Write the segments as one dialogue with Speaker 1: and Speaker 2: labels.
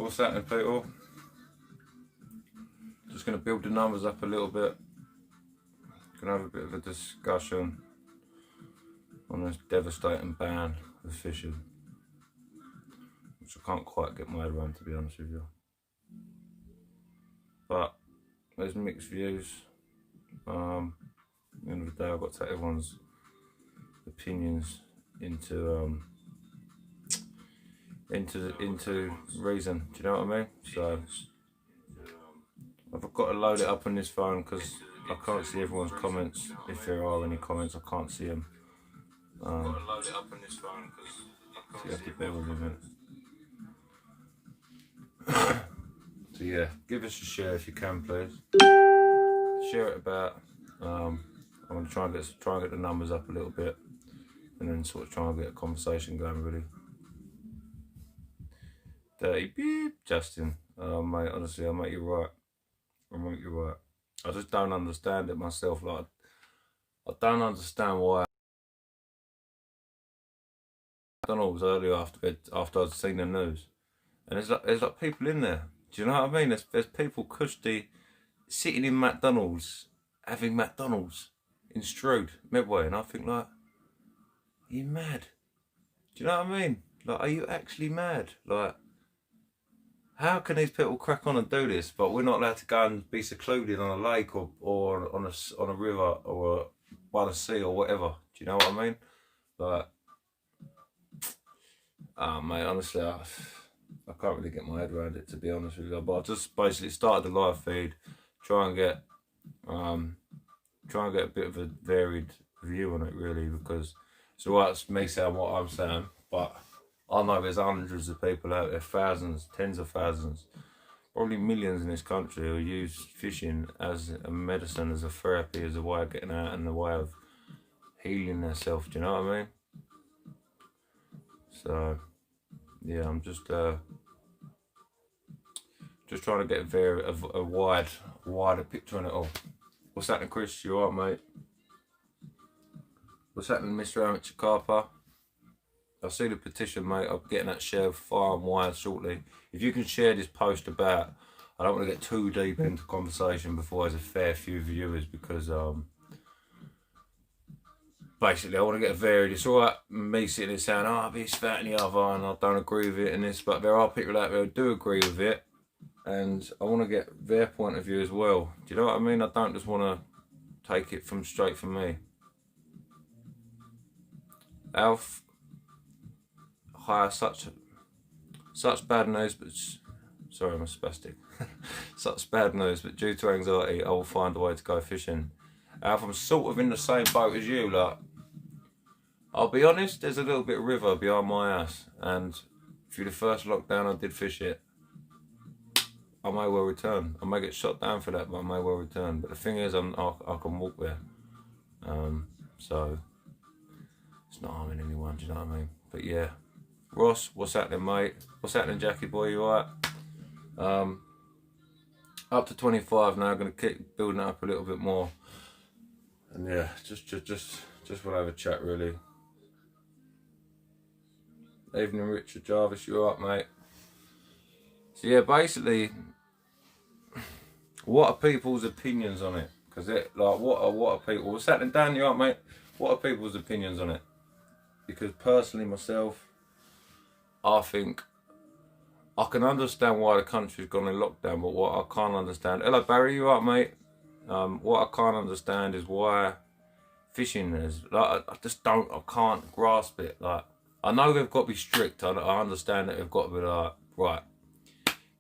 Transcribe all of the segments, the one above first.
Speaker 1: What's happening, people? Just going to build the numbers up a little bit. Going to have a bit of a discussion on this devastating ban of fishing, which I can't quite get my head around, to be honest with you. But there's mixed views. At the end of the day, I've got to take everyone's opinions into reason. Do you know what I mean? So I've got to load it up on this phone because I can't see everyone's comments. If there are any comments, I can't see them. I've got to load it up on this phone because I can't see everyone's. So yeah, give us a share if you can, please. Share it about. I'm going to try and get the numbers up a little bit, and then sort of try and get a conversation going. Really. Dirty beep, Justin. Mate, honestly, I'll make you right. I just don't understand it myself. Like, I don't understand why McDonald's earlier after I'd seen the news, and there's like people in there. Do you know what I mean? There's people cushy sitting in McDonald's having McDonald's in Strood, Medway, and I think, like, are you mad? Do you know what I mean? Like, are you actually mad? Like, how can these people crack on and do this, but we're not allowed to go and be secluded on a lake or on a river or by the sea or whatever? Do you know what I mean? Like, mate, honestly, I can't really get my head around it, to be honest with you. But I just basically started the live feed, try and get a bit of a varied view on it, really, because it's alright, it's me saying what I'm saying, but I know there's hundreds of people out there, thousands, tens of thousands, probably millions in this country who use fishing as a medicine, as a therapy, as a way of getting out and a way of healing themselves. Do you know what I mean? So yeah, I'm just trying to get a wider picture on it all. What's happening, Chris? You alright, mate? What's happening, Mr. Amateur Carper? I see the petition, mate. I'm getting that shared far and wide shortly. If you can share this post about, I don't want to get too deep into conversation before there's a fair few viewers, because basically I want to get a varied. It's alright me sitting there saying, oh, this, that and the other, and I don't agree with it and this, but there are people out there who do agree with it, and I want to get their point of view as well. Do you know what I mean? I don't just want to take it straight from me. Alf, hi, such bad news, but sorry, I'm a spastic. Such bad news, but due to anxiety, I will find a way to go fishing. Alf, I'm sort of in the same boat as you. Like, I'll be honest, there's a little bit of river behind my house, and through the first lockdown I did fish it. I may well return. I may get shot down for that, but I may well return. But the thing is, I can walk there, so it's not harming anyone. Do you know what I mean? But yeah, Ross, what's happening, mate? What's happening, Jackie boy? You alright? Up to 25 now. I'm gonna keep building it up a little bit more, and yeah, just want to have a chat, really. Evening, Richard Jarvis. You alright, mate? So yeah, basically, what are people's opinions on it? Because what are people? What's happening, Dan? You alright, mate? What are people's opinions on it? Because personally, myself, I think I can understand why the country's gone in lockdown, but what I can't understand. Hello, Barry. You alright, mate? What I can't understand is why fishing is like. I can't grasp it. Like, I know they've got to be strict. I understand that they've got to be like, right,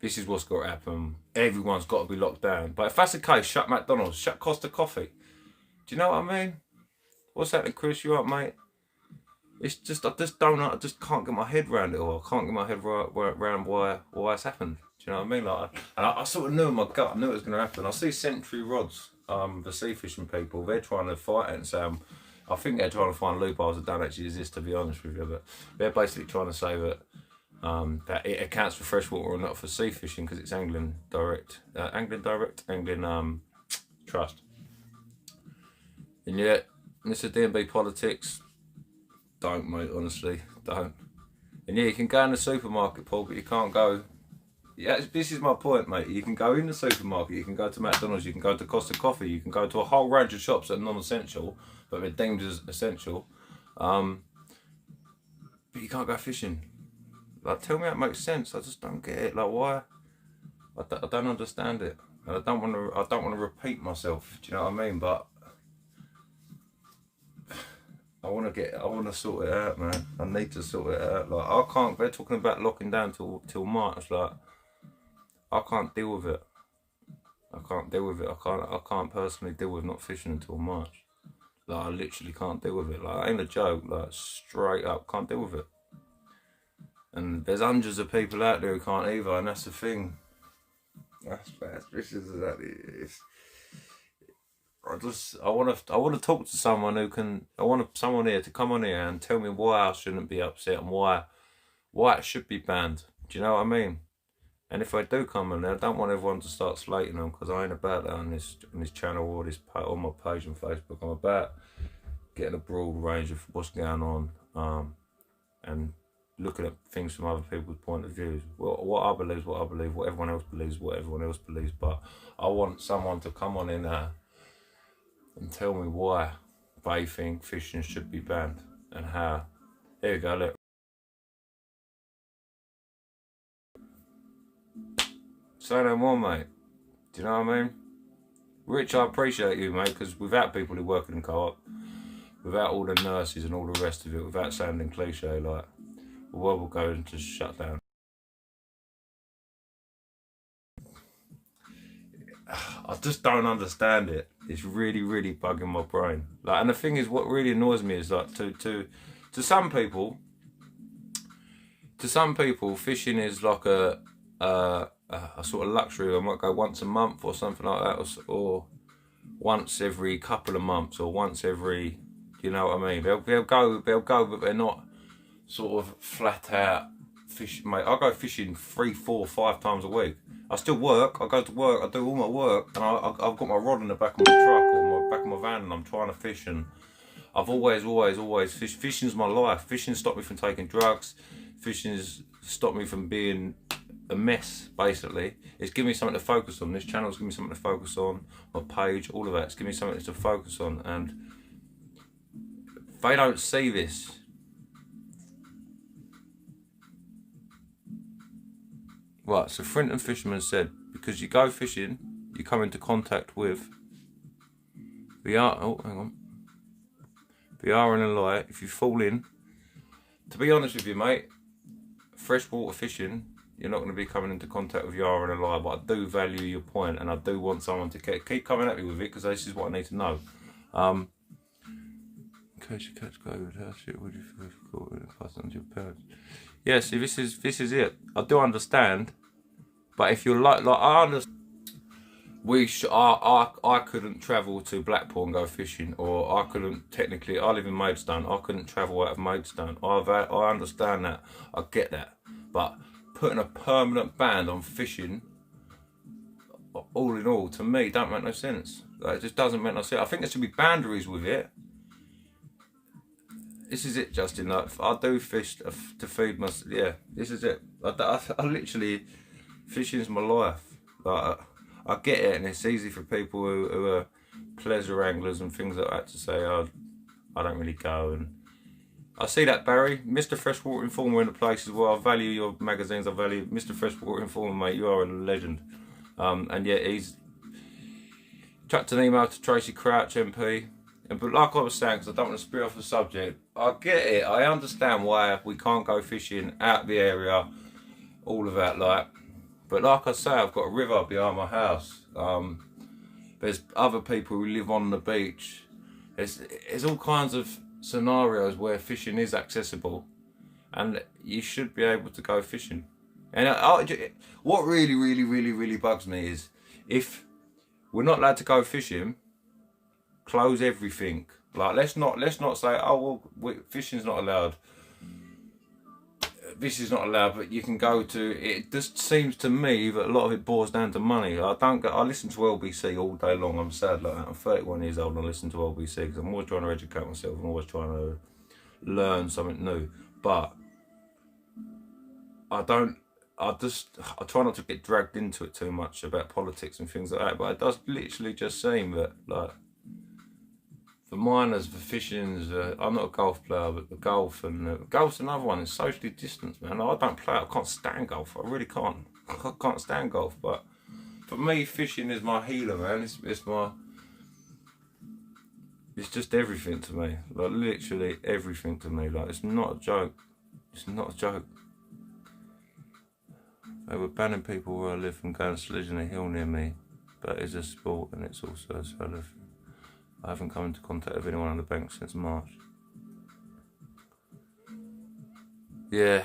Speaker 1: this is what's got to happen. Everyone's got to be locked down. But if that's the case, shut McDonald's, shut Costa Coffee. Do you know what I mean? What's happening, Chris? You alright, mate? It's just, I just can't get my head around it all. I can't get my head around why it's happened. Do you know what I mean? Like, and I sort of knew in my gut, I knew it was going to happen. I see Century Rods, the sea fishing people, they're trying to fight it and say, I think they're trying to find loopholes that don't actually exist, to be honest with you, but they're basically trying to say that that it accounts for freshwater or not for sea fishing because it's Anglin Direct, Anglin Trust. And yet, Mr. DMB politics, don't, mate, honestly, don't. And yeah, you can go in the supermarket, Paul, but you can't go yeah, this is my point, mate. You can go in the supermarket, you can go to McDonald's, you can go to Costa Coffee, you can go to a whole range of shops that are non-essential, but they're deemed as essential. But you can't go fishing. Like, tell me that makes sense. I just don't get it. Like, why? I don't understand it. And I don't want to repeat myself. Do you know what I mean? But I want to sort it out, man. I need to sort it out. Like, I can't. They're talking about locking down till March. Like, I can't deal with it. I can't deal with it. I can't personally deal with not fishing until March. Like, I literally can't deal with it. Like, it ain't a joke. Like, straight up, can't deal with it. And there's hundreds of people out there who can't either, and that's the thing. This is exactly it. I want to talk to someone who can. I want someone here to come on here and tell me why I shouldn't be upset and why it should be banned. Do you know what I mean? And if I do come on there, I don't want everyone to start slating them, because I ain't about that on this channel or on my page on Facebook. I'm about getting a broad range of what's going on, and looking at things from other people's point of views. Well, what I believe is what I believe. What everyone else believes, what everyone else believes. But I want someone to come on in there and tell me why they think fishing should be banned and how. Here we go, look. Say no more, mate. Do you know what I mean? Rich, I appreciate you, mate, because without people who work in co-op, without all the nurses and all the rest of it, without sounding cliche, like, the world will go into shutdown. I just don't understand it. It's really, really bugging my brain. Like, and the thing is, what really annoys me is, like, to some people, fishing is like a sort of luxury. I might go once a month or something like that, or once every couple of months, or once every, you know what I mean? They'll go, but they're not sort of flat out fish, mate. I go fishing 3, 4, 5 times a week. I still work. I go to work. I do all my work, and I've got my rod in the back of my truck or my back of my van, and I'm trying to fish. And I've always fished. Fishing's my life. Fishing stopped me from taking drugs. Fishing's stopped me from being a mess. Basically, it's given me something to focus on. This channel's given me something to focus on. My page, all of that. It's given me something to focus on, and they don't see this. Right, so Frinton Fisherman said, because you go fishing, you come into contact with VR and a light. If you fall in, to be honest with you, mate, freshwater fishing, you're not going to be coming into contact with VR and a light, but I do value your point, and I do want someone to keep coming at me with it, because this is what I need to know. In case you catch COVID, how shit would you feel if you caught it and passed on to your parents? Yeah, see, this is it. I do understand, but if you're like I understand, I couldn't travel to Blackpool and go fishing, or I couldn't technically. I live in Maidstone. I couldn't travel out of Maidstone. I understand that. I get that, but putting a permanent ban on fishing, all in all, to me, don't make no sense. Like, it just doesn't make no sense. I think there should be boundaries with it. This is it, Justin. Like, I do fish to feed myself. Yeah, this is it. I literally, fishing's my life. Like, I get it, and it's easy for people who are pleasure anglers and things like that to say, oh, I don't really go. And I see that, Barry. Mr. Freshwater Informer in the place as well. I value your magazines. I value Mr. Freshwater Informer, mate. You are a legend. And yeah, he's chucked an email to Tracy Crouch, MP. But like I was saying, because I don't want to spear off the subject, I get it. I understand why we can't go fishing out the area, all of that, like. But like I say, I've got a river behind my house. There's other people who live on the beach. There's all kinds of scenarios where fishing is accessible, and you should be able to go fishing. And what really bugs me is, if we're not allowed to go fishing, close everything. Like, let's not say, oh well, fishing's not allowed, this is not allowed, but you can go to. It just seems to me that a lot of it boils down to money. I listen to LBC all day long. I'm sad like that. I'm 31 years old and I listen to LBC because I'm always trying to educate myself. I'm always trying to learn something new. But I don't. I try not to get dragged into it too much about politics and things like that, but it does literally just seem that, like, for miners, for fishing, I'm not a golf player, but the golf's another one. It's socially distanced, man. I don't play. I can't stand golf. I really can't. I can't stand golf. But for me, fishing is my healer, man. It's just everything to me. Like, literally everything to me. Like, it's not a joke. It's not a joke. They were banning people where I live from going sledging a hill near me, but it's a sport and it's also a solo thing. I haven't come into contact with anyone on the bank since March. Yeah.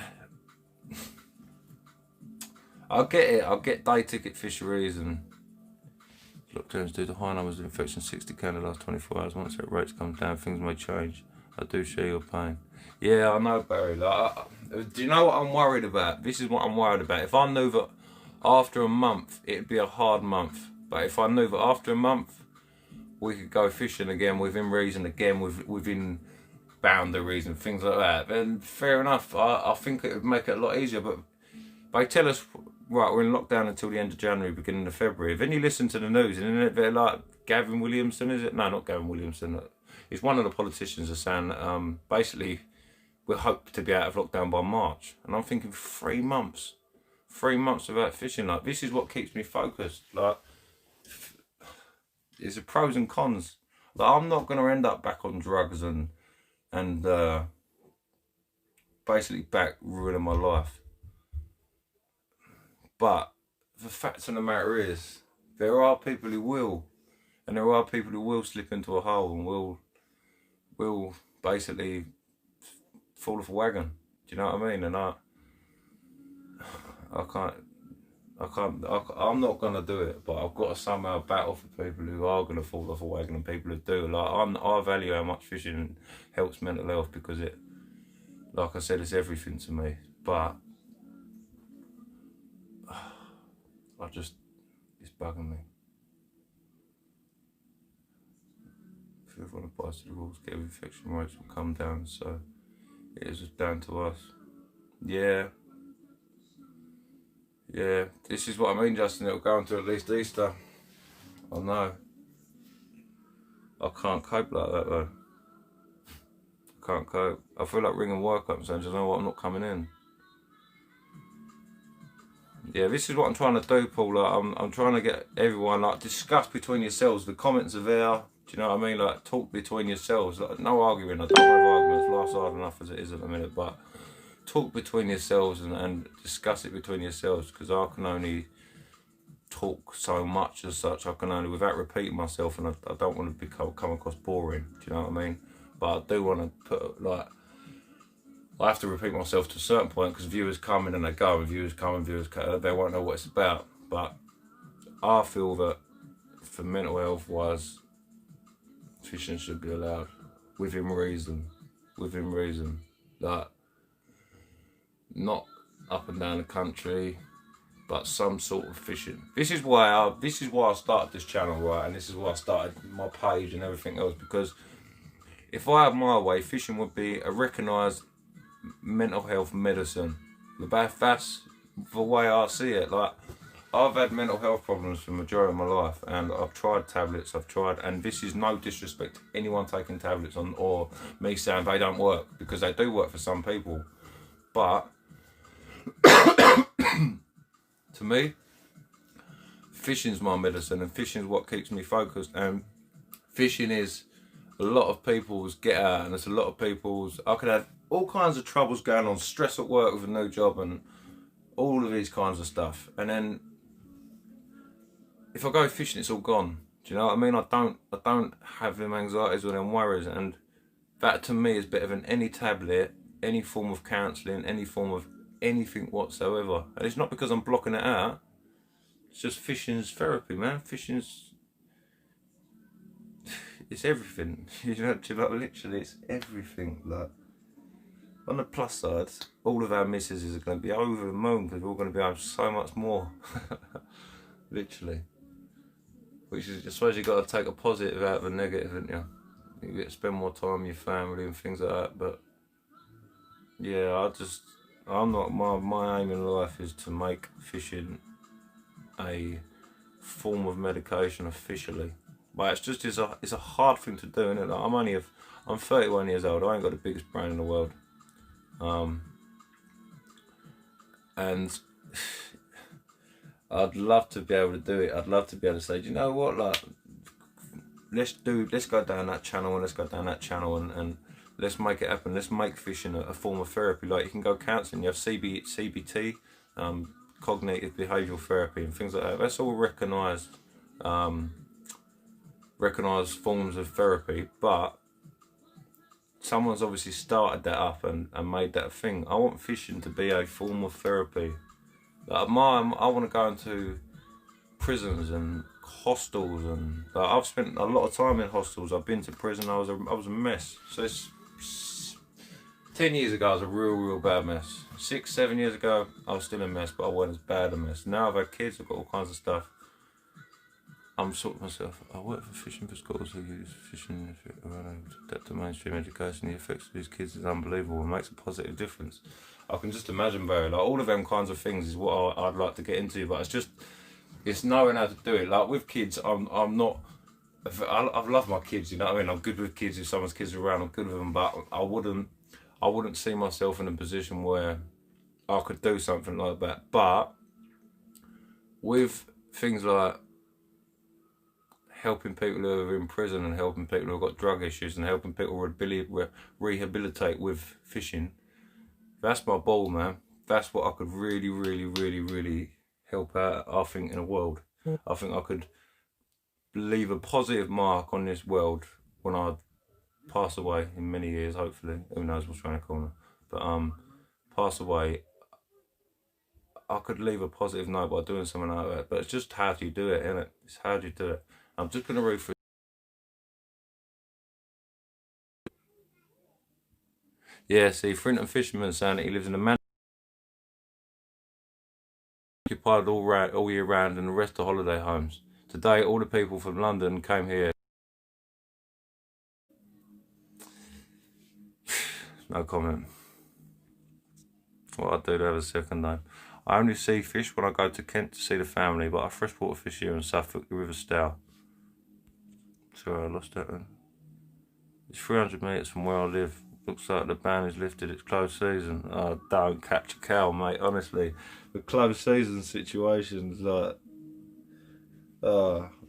Speaker 1: I get it. I get day ticket fisheries and lockdowns due to high numbers of infection, 60k in the last 24 hours. Once that rates come down, things may change. I do share your pain. Yeah, I know, Barry. Like, do you know what I'm worried about? This is what I'm worried about. If I knew that after a month, it'd be a hard month. But if I knew that after a month, we could go fishing again, within reason, again, within boundaries and things like that, then fair enough. I think it would make it a lot easier. But they tell us, right, we're in lockdown until the end of January, beginning of February. Then you listen to the news, and then they're like, Gavin Williamson, is it? No, not Gavin Williamson. It's one of the politicians are saying that basically we hope to be out of lockdown by March. And I'm thinking 3 months. 3 months without fishing. Like, this is what keeps me focused. Like, there's the pros and cons. Like, I'm not going to end up back on drugs and basically back ruining my life. But the fact of the matter is, there are people who will. And there are people who will slip into a hole and will basically fall off a wagon. Do you know what I mean? And I'm not gonna do it, but I've got to somehow battle for people who are gonna fall off a wagon and people who do. Like, I value how much fishing helps mental health, because it, like I said, it's everything to me. But it's bugging me. If everyone abides to the rules, get infection rates will come down. So it is just down to us. Yeah, this is what I mean, Justin. It'll go until at least Easter. I know. I can't cope like that, though. I can't cope. I feel like ringing work up and saying, do you know what, I'm not coming in. Yeah, this is what I'm trying to do, Paul. Like, I'm trying to get everyone, like, discuss between yourselves. The comments are there. Do you know what I mean? Like, talk between yourselves. Like, no arguing. I don't have arguments. Life's hard enough as it is at the minute, but talk between yourselves and discuss it between yourselves, because I can only talk so much as such. I can only, without repeating myself, and I don't want to come across boring. Do you know what I mean? But I do want to put, like, I have to repeat myself to a certain point, because viewers come in and they go, and viewers come and viewers go, they won't know what it's about. But I feel that for mental health wise, fishing should be allowed within reason. Like, not up and down the country, but some sort of fishing. This is why I started this channel, right? And this is why I started my page and everything else, because if I had my way, fishing would be a recognised mental health medicine. That's the way I see it. Like, I've had mental health problems for the majority of my life, and I've tried tablets, and this is no disrespect to anyone taking tablets on, or me saying they don't work, because they do work for some people. But to me, fishing's my medicine, and fishing's what keeps me focused, and fishing is a lot of people's get out, and it's a lot of people's, I could have all kinds of troubles going on, stress at work with a new job and all of these kinds of stuff, and then if I go fishing, it's all gone. Do you know what I mean? I don't have them anxieties or them worries, and that to me is better than any tablet, any form of counselling, any form of anything whatsoever. And it's not because I'm blocking it out, it's just fishing's therapy, man. Fishing's, it's everything. You know, literally it's everything. Like, on the plus side, all of our missuses are going to be over the moon, because we're all going to be able so much more. Literally. Which is, I suppose you've got to take a positive out of a negative, haven't you? You get to spend more time with your family and things like that. But yeah, I'm not. My aim in life is to make fishing a form of medication officially. But it's a hard thing to do, isn't it? Like, I'm 31 years old. I ain't got the biggest brain in the world, and I'd love to be able to do it. I'd love to be able to say, do you know what, like, let's go down that channel and let's go down that channel and let's make it happen. Let's make fishing a form of therapy. Like, you can go counselling. You have CBT, cognitive behavioural therapy, and things like that. That's all recognised forms of therapy, but someone's obviously started that up and made that a thing. I want fishing to be a form of therapy. Like, I want to go into prisons and hostels, and like, I've spent a lot of time in hostels. I've been to prison. I was a mess. So it's 10 years ago I was a real bad mess. 6-7 years ago I was still a mess, but I wasn't as bad a mess. Now I've had kids. I've got all kinds of stuff. I'm sort of myself. I work for fishing for schools who use fishing around adapt to mainstream education. The effects of these kids is unbelievable and makes a positive difference. I can just imagine, Barry, like, all of them kinds of things is what I'd like to get into, but it's knowing how to do it. Like, with kids, I love my kids, you know what I mean? I'm good with kids. If someone's kids are around, I'm good with them, but I wouldn't see myself in a position where I could do something like that. But with things like helping people who are in prison and helping people who have got drug issues and helping people rehabilitate with fishing, that's my ball, man. That's what I could really help out, I think, in the world. I think I could leave a positive mark on this world when I pass away in many years, hopefully. Who knows what's around the corner. But pass away, I could leave a positive note by doing something like that. But it's just how do you do it, innit? It's how do you do it. I'm just going to read through. Yeah, see, Frinton Fisherman saying that he lives in a man occupied all year round and the rest are holiday homes. Today, all the people from London came here. No comment. What I do to have a second name. I only see fish when I go to Kent to see the family, but I freshwater fish here in Suffolk, the River Stour. Sorry, I lost that then. It's 300 metres from where I live. Looks like the ban is lifted, it's closed season. Oh, don't catch a cow, mate, honestly. The closed season situations, like,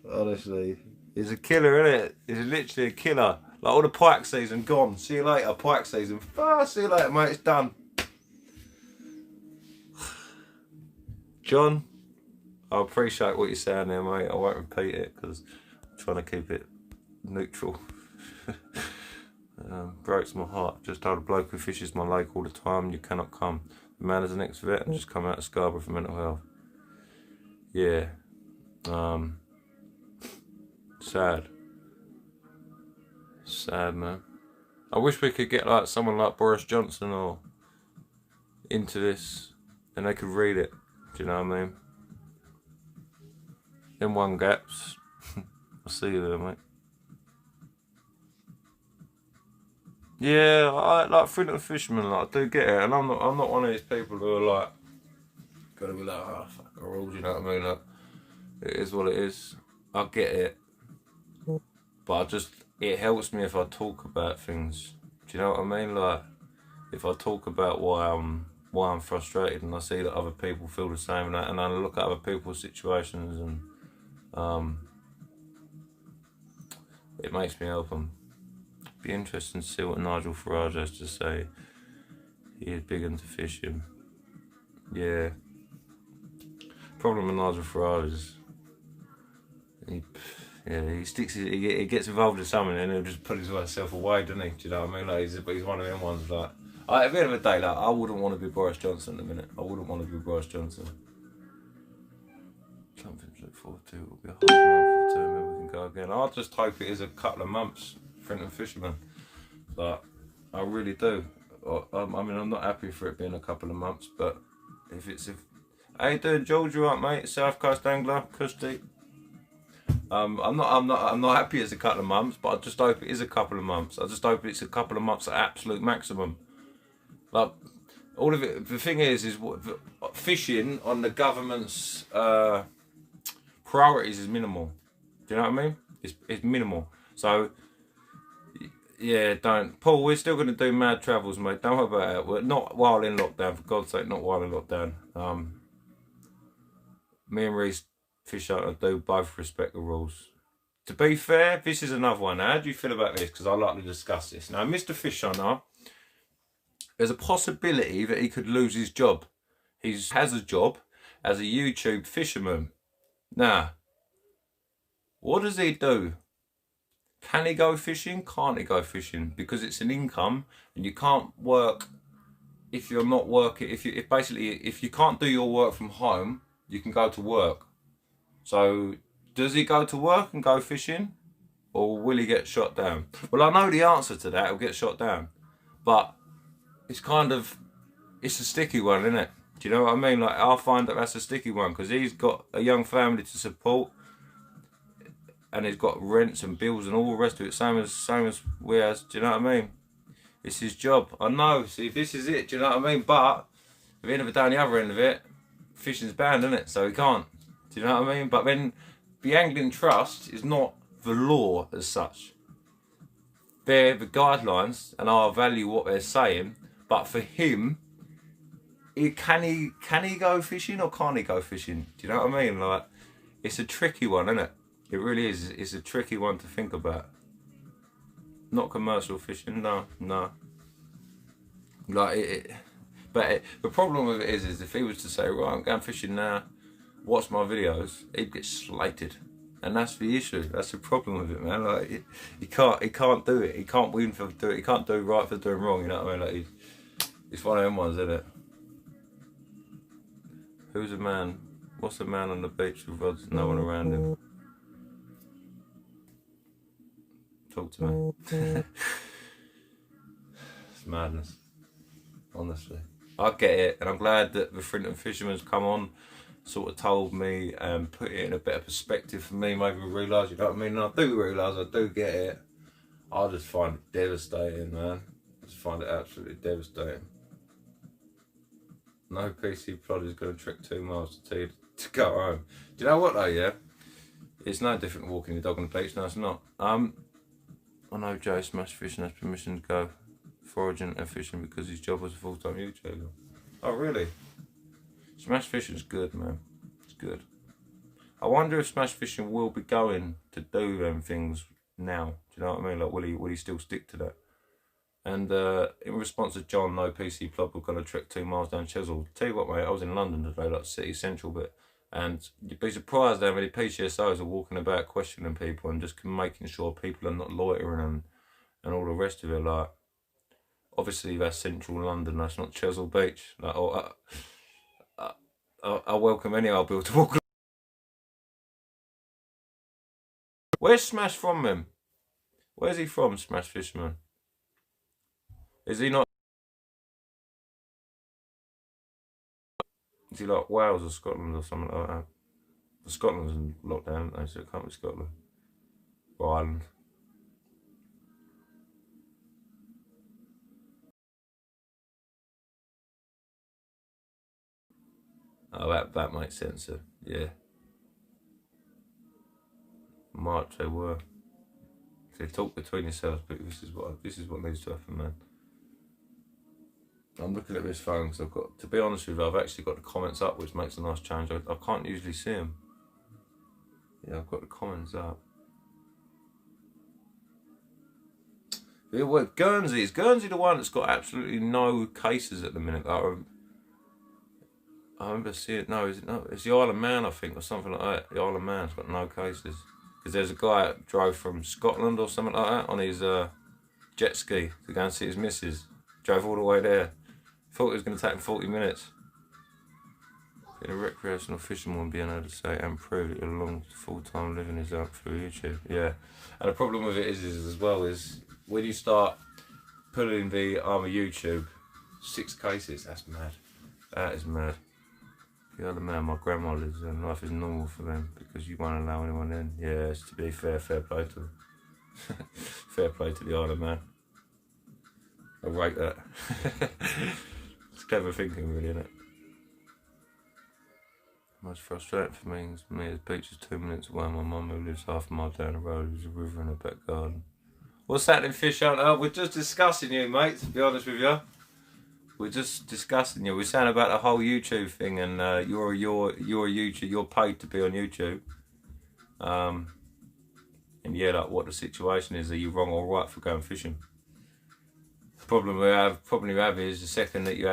Speaker 1: honestly, it's a killer, isn't it? It's literally a killer. Like, all the pike season gone. See you later, pike season. See you later, mate, it's done. John, I appreciate what you're saying there, mate. I won't repeat it because I'm trying to keep it neutral. Breaks my heart. Just told a bloke who fishes my lake all the time, you cannot come. The man is an ex-vet and just come out of Scarborough for mental health. Yeah. Sad. Sad, man. I wish we could get like someone like Boris Johnson or into this and they could read it. Do you know what I mean? Them one gaps. I'll see you there, mate. Yeah, I like Frinton Fisherman, like, I do get it, and I'm not one of these people who are like gonna be like, oh fuck the rules, you know what I mean? Like, it is what it is. I get it. But it helps me if I talk about things. Do you know what I mean? Like, if I talk about why I'm frustrated and I see that other people feel the same, and I look at other people's situations and it makes me help them. Be interesting to see what Nigel Farage has to say. He is big into fishing. Yeah. Problem with Nigel Farage is he gets involved in something and he'll just put himself away, doesn't he? Do you know what I mean? Like, he's one of them ones, like, at the end of the day, like, I wouldn't want to be Boris Johnson in a minute. I wouldn't want to be Boris Johnson. Something to look forward to. It'll be a hard month or two, maybe we can go again. I just hope it is a couple of months, Frinton Fisherman. But I really do. I mean, I'm not happy for it being a couple of months, but how you doing, George? You alright, mate? South Coast Angler, Custy. I'm not happy it's a couple of months, but I just hope it is a couple of months. I just hope it's a couple of months at absolute maximum. Like, all of it. The thing is fishing on the government's priorities is minimal. Do you know what I mean? It's minimal. So yeah, don't, Paul. We're still going to do mad travels, mate. Don't worry about it. We're not while in lockdown, for God's sake. Not while in lockdown. Me and Reese Fish Hunter do both respect the rules. To be fair, this is another one. Now, how do you feel about this? Because I like to discuss this. Now, Mr. Fish Hunter, there's a possibility that he could lose his job. He has a job as a YouTube fisherman. Now, what does he do? Can he go fishing? Can't he go fishing? Because it's an income, and you can't work if you're not working. If you can't do your work from home, you can go to work. So does he go to work and go fishing, or will he get shot down? Well, I know the answer to that. He'll get shot down, but it's a sticky one, isn't it? Do you know what I mean? Like, I find that's a sticky one, because he's got a young family to support, and he's got rents and bills and all the rest of it, same as we has. Do you know what I mean? It's his job. I know. See, this is it. Do you know what I mean? But at the end of the day, on the other end of it, fishing's banned, isn't it? So he can't. Do you know what I mean? But then the Angling Trust is not the law as such. They're the guidelines, and I value what they're saying. But for him, can he go fishing or can't he go fishing? Do you know what I mean? Like, it's a tricky one, isn't it? It really is. It's a tricky one to think about. Not commercial fishing, no. Like but the problem with it is if he was to say, right, I'm going fishing now, watch my videos, he'd get slated, and that's the issue. That's the problem with it, man. Like, he can't do it. He can't win for doing it. He can't do right for doing wrong. You know what I mean? Like, it's one of them ones, isn't it? Who's a man? What's a man on the beach with rods, no one around him? Talk to me. It's madness, honestly. I get it, and I'm glad that the Frinton Fisherman's come on, sort of told me and put it in a better perspective for me, made me realise, you know what I mean? And I do realise, I do get it. I just find it devastating, man. I just find it absolutely devastating. No PC plod is going to trek 2 miles to tell you to go home. Do you know what though, yeah? It's no different walking the dog on the beach, no it's not. I know Joe Smash Fishing has permission to go foraging and fishing because his job was a full-time YouTuber. Oh really? Smash Fishing's good, man. It's good. I wonder if Smash Fishing will be going to do them things now. Do you know what I mean? Like, will he still stick to that? And in response to John, no PC plod, we're going to trek 2 miles down Chesil. Tell you what, mate, I was in London today, like city central bit, and you'd be surprised how many PCSOs are walking about questioning people and just making sure people are not loitering and all the rest of it. Like, obviously that's central London, that's not Chesil Beach. Like, I welcome any old bill to walk. Where's Smash from, then? Where's he from, Smash Fisherman? Is he not? Is he like Wales or Scotland or something like that? Scotland's in lockdown, aren't they? So it can't be Scotland. Or Ireland. Oh, that makes sense. Yeah. March they were. They talk between yourselves, but this is what needs to happen, man. I'm looking at this phone because I've got, to be honest with you, I've actually got the comments up, which makes a nice change. I can't usually see them. Yeah, I've got the comments up. Yeah, well, Guernsey. Is Guernsey the one that's got absolutely no cases at the minute? I remember seeing, no, is it not? It's the Isle of Man, I think, or something like that. The Isle of Man's got no cases. Because there's a guy that drove from Scotland or something like that on his jet ski to go and see his missus. Drove all the way there. Thought it was going to take him 40 minutes. Being a recreational fisherman, being able to say and prove that your long full-time living is out through YouTube. Yeah. And the problem with it is as well is when you start putting the arm of YouTube, 6 cases, that's mad. That is mad. The other man, my grandma lives there, and life is normal for them because you won't allow anyone in. Yeah, it's to be fair play to them. Fair play to the Isle of Man. I rate that. It's clever thinking, really, isn't it? Most frustrating for me is the beach is 2 minutes away. My mum, who lives half a mile down the road, there's a river in her back garden. What's happening, Fish Hunter? We're just discussing you, mate, to be honest with you. We're just discussing you. We're saying about the whole YouTube thing, and you're YouTube. You're paid to be on YouTube. And yeah, like what the situation is. Are you wrong or right for going fishing? The problem we have is the second that you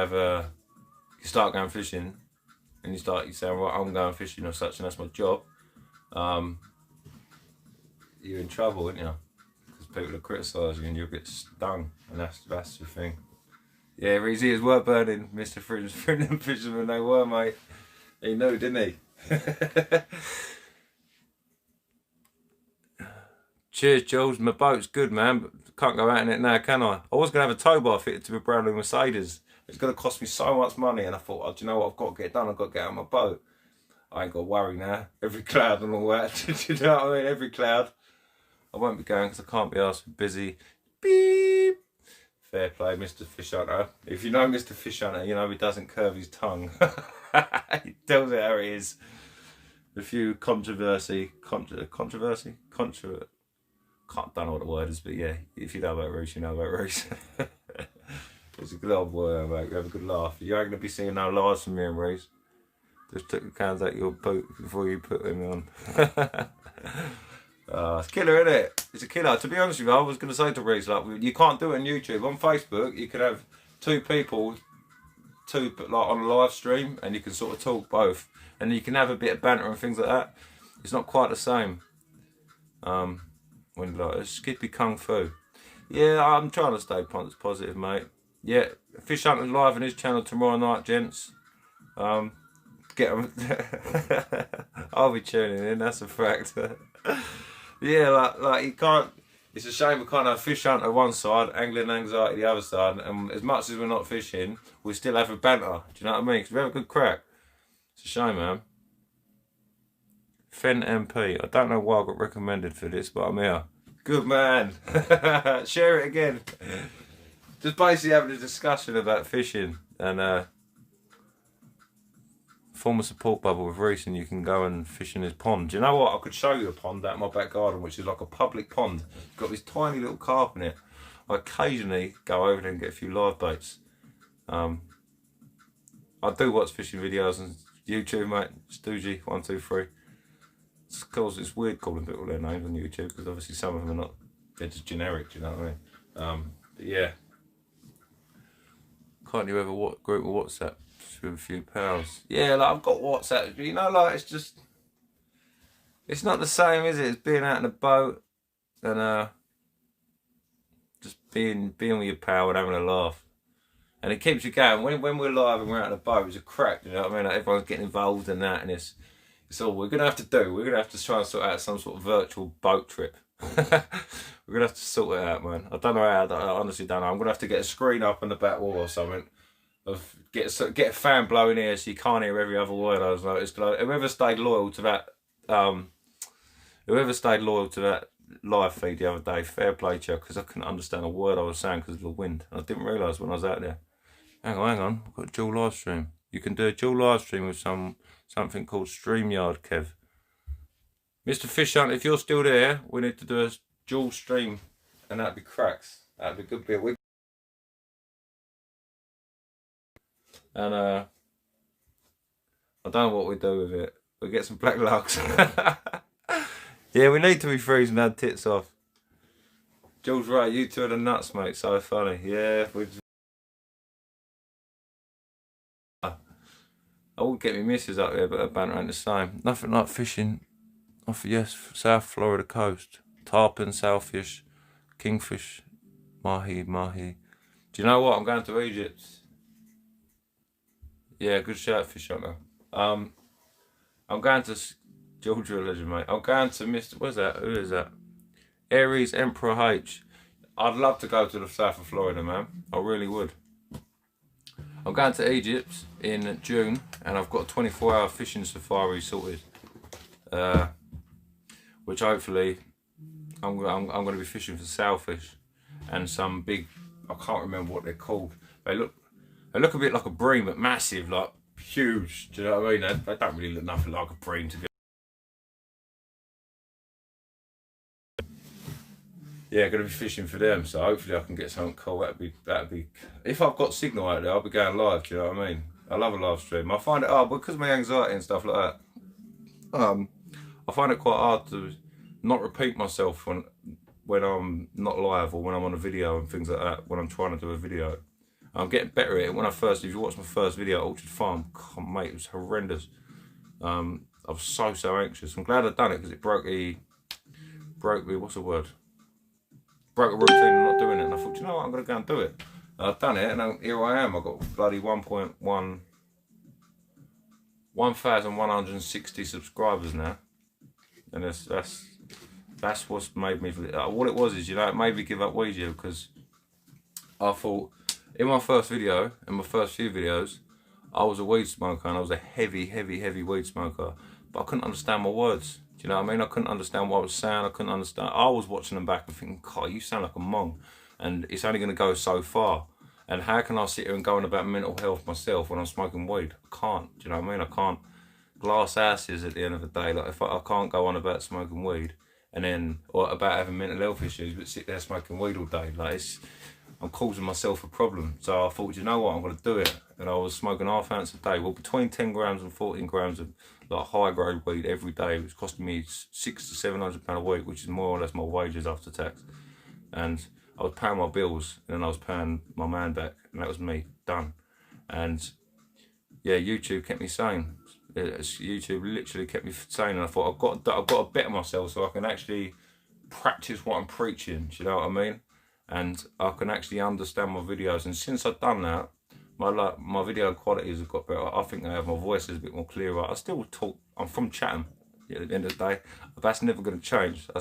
Speaker 1: start going fishing, and you say, right, I'm going fishing or such, and that's my job. You're in trouble, aren't you? People will criticise you and you'll get stung, and that's the thing. Yeah, his ears were burning, Mr. Freedom Fisherman, they were, mate. He knew, didn't he? Cheers, Jules. My boat's good, man, but can't go out in it now, can I? I was going to have a tow bar fitted to my Brownlee Mercedes. It's going to cost me so much money, and I thought, oh, do you know what, I've got to get done, I've got to get out of my boat. I ain't got to worry now. Every cloud and all that, do you know what I mean? Every cloud. I won't be going because I can't be asked for busy. Beep. Fair play, Mr. Fish Hunter. If you know Mr. Fish Hunter, you know he doesn't curve his tongue. He tells it how it is. A few controversy. Don't know what the word is, but yeah, if you know about Reese, you know about Reese. It's a good old boy, mate. We have a good laugh. You ain't going to be seeing no lies from me and Reese. Just took the cans out your boot before you put them on. It's killer, isn't it? It's a killer. To be honest with you, I was going to say to Reese, like, you can't do it on YouTube. On Facebook, you can have two people, like on a live stream, and you can sort of talk both, and you can have a bit of banter and things like that. It's not quite the same. When like Skippy Kung Fu. Yeah, I'm trying to stay positive, mate. Yeah, Fish Hunter's live on his channel tomorrow night, gents. Get them. I'll be tuning in. That's a fact. Yeah, like you can't. It's a shame we can't have Fish Hunter one side, Angling Anxiety the other side, and as much as we're not fishing, we still have a banter. Do you know what I mean? Because we have a good crack. It's a shame, man. Fen MP. I don't know why I got recommended for this, but I'm here. Good man. Share it again. Just basically having a discussion about fishing and form a support bubble with Reese, and you can go and fish in his pond. Do you know what? I could show you a pond out in my back garden, which is like a public pond. It's got this tiny little carp in it. I occasionally go over there and get a few live baits. I do watch fishing videos on YouTube, mate. Stoogie123. It's weird calling people their names on YouTube because obviously some of them are not. They're just generic. Do you know what I mean? But yeah. Can't you ever group of WhatsApp with a few pals? Yeah, like I've got WhatsApp, but you know, like it's not the same, is it? It's being out in a boat and just being with your pal and having a laugh, and it keeps you going. When we're live and we're out in a boat, it's a crack. You know what I mean? Like everyone's getting involved in that, and it's all we're gonna have to do. We're gonna have to try and sort out some sort of virtual boat trip. We're gonna have to sort it out, man. I don't know how. I honestly don't know. I'm gonna have to get a screen up on the back wall or something. Get a fan blowing here so you can't hear every other word. I was like, whoever stayed loyal to that, live feed the other day, fair play to you, because I couldn't understand a word I was saying because of the wind. I didn't realise when I was out there. Hang on, I've got a dual live stream. You can do a dual live stream with something called StreamYard, Kev. Mr. Fish Hunter, if you're still there, we need to do a dual stream, and that'd be cracks. That'd be a good bit. And I don't know what we do with it. We get some black lugs. Yeah, we need to be freezing our tits off. Jules, right, you two are the nuts, mate. So funny. Yeah, I would get my missus up there, but her banter ain't the same. Nothing like fishing off South Florida coast. Tarpon, sailfish, kingfish, mahi. Do you know what? I'm going to Egypt. Yeah, good shout, Fish Hunter. I'm going to Georgia Legend, mate. I'm going to Mr. What's that? Who is that? Aries Emperor H. I'd love to go to the south of Florida, man. I really would. I'm going to Egypt in June, and I've got a 24-hour fishing safari sorted. Which hopefully I'm going to be fishing for sailfish and some big. I can't remember what they're called. They They look a bit like a bream, but massive, like huge. Do you know what I mean? They don't really look nothing like a bream to be. Yeah, gonna be fishing for them. So hopefully I can get something cool. That'd be. If I've got signal out there, I'll be going live. Do you know what I mean? I love a live stream. I find it hard because of my anxiety and stuff like that. I find it quite hard to not repeat myself when I'm not live or when I'm on a video and things like that. When I'm trying to do a video, I'm getting better at it. If you watch my first video at Orchard Farm, God, mate, it was horrendous. I was so anxious. I'm glad I've done it because it broke me. What's the word? Broke a routine and not doing it. And I thought, you know what, I'm gonna go and do it. And I've done it, and here I am. I've got bloody 1,160 subscribers now, and that's what's made me. What it was is, it made me give up weed because I thought in my first video, in my first few videos, I was a weed smoker and I was a heavy weed smoker, but I couldn't understand my words. Do you know what I mean? I couldn't understand what I was saying. I couldn't understand. I was watching them back and thinking, God, you sound like a mong, and it's only going to go so far. And how can I sit here and go on about mental health myself when I'm smoking weed? I can't. Do you know what I mean? I can't. Glass asses at the end of the day. Like if I can't go on about smoking weed or about having mental health issues, but sit there smoking weed all day. Like I'm causing myself a problem. So I thought, you know what, I'm going to do it. And I was smoking half ounce a day. Well, between 10 grams and 14 grams of like high grade weed every day. It was costing me £600 to £700 a week, which is more or less my wages after tax. And I was paying my bills, and then I was paying my man back, and that was me done. And yeah, YouTube kept me sane. YouTube literally kept me sane, and I thought I've got to better myself so I can actually practice what I'm preaching. Do you know what I mean? And I can actually understand my videos. And since I've done that, my video qualities have got better. I think my voice is a bit more clearer. I still talk. I'm from Chatham. At the end of the day, that's never going to change. I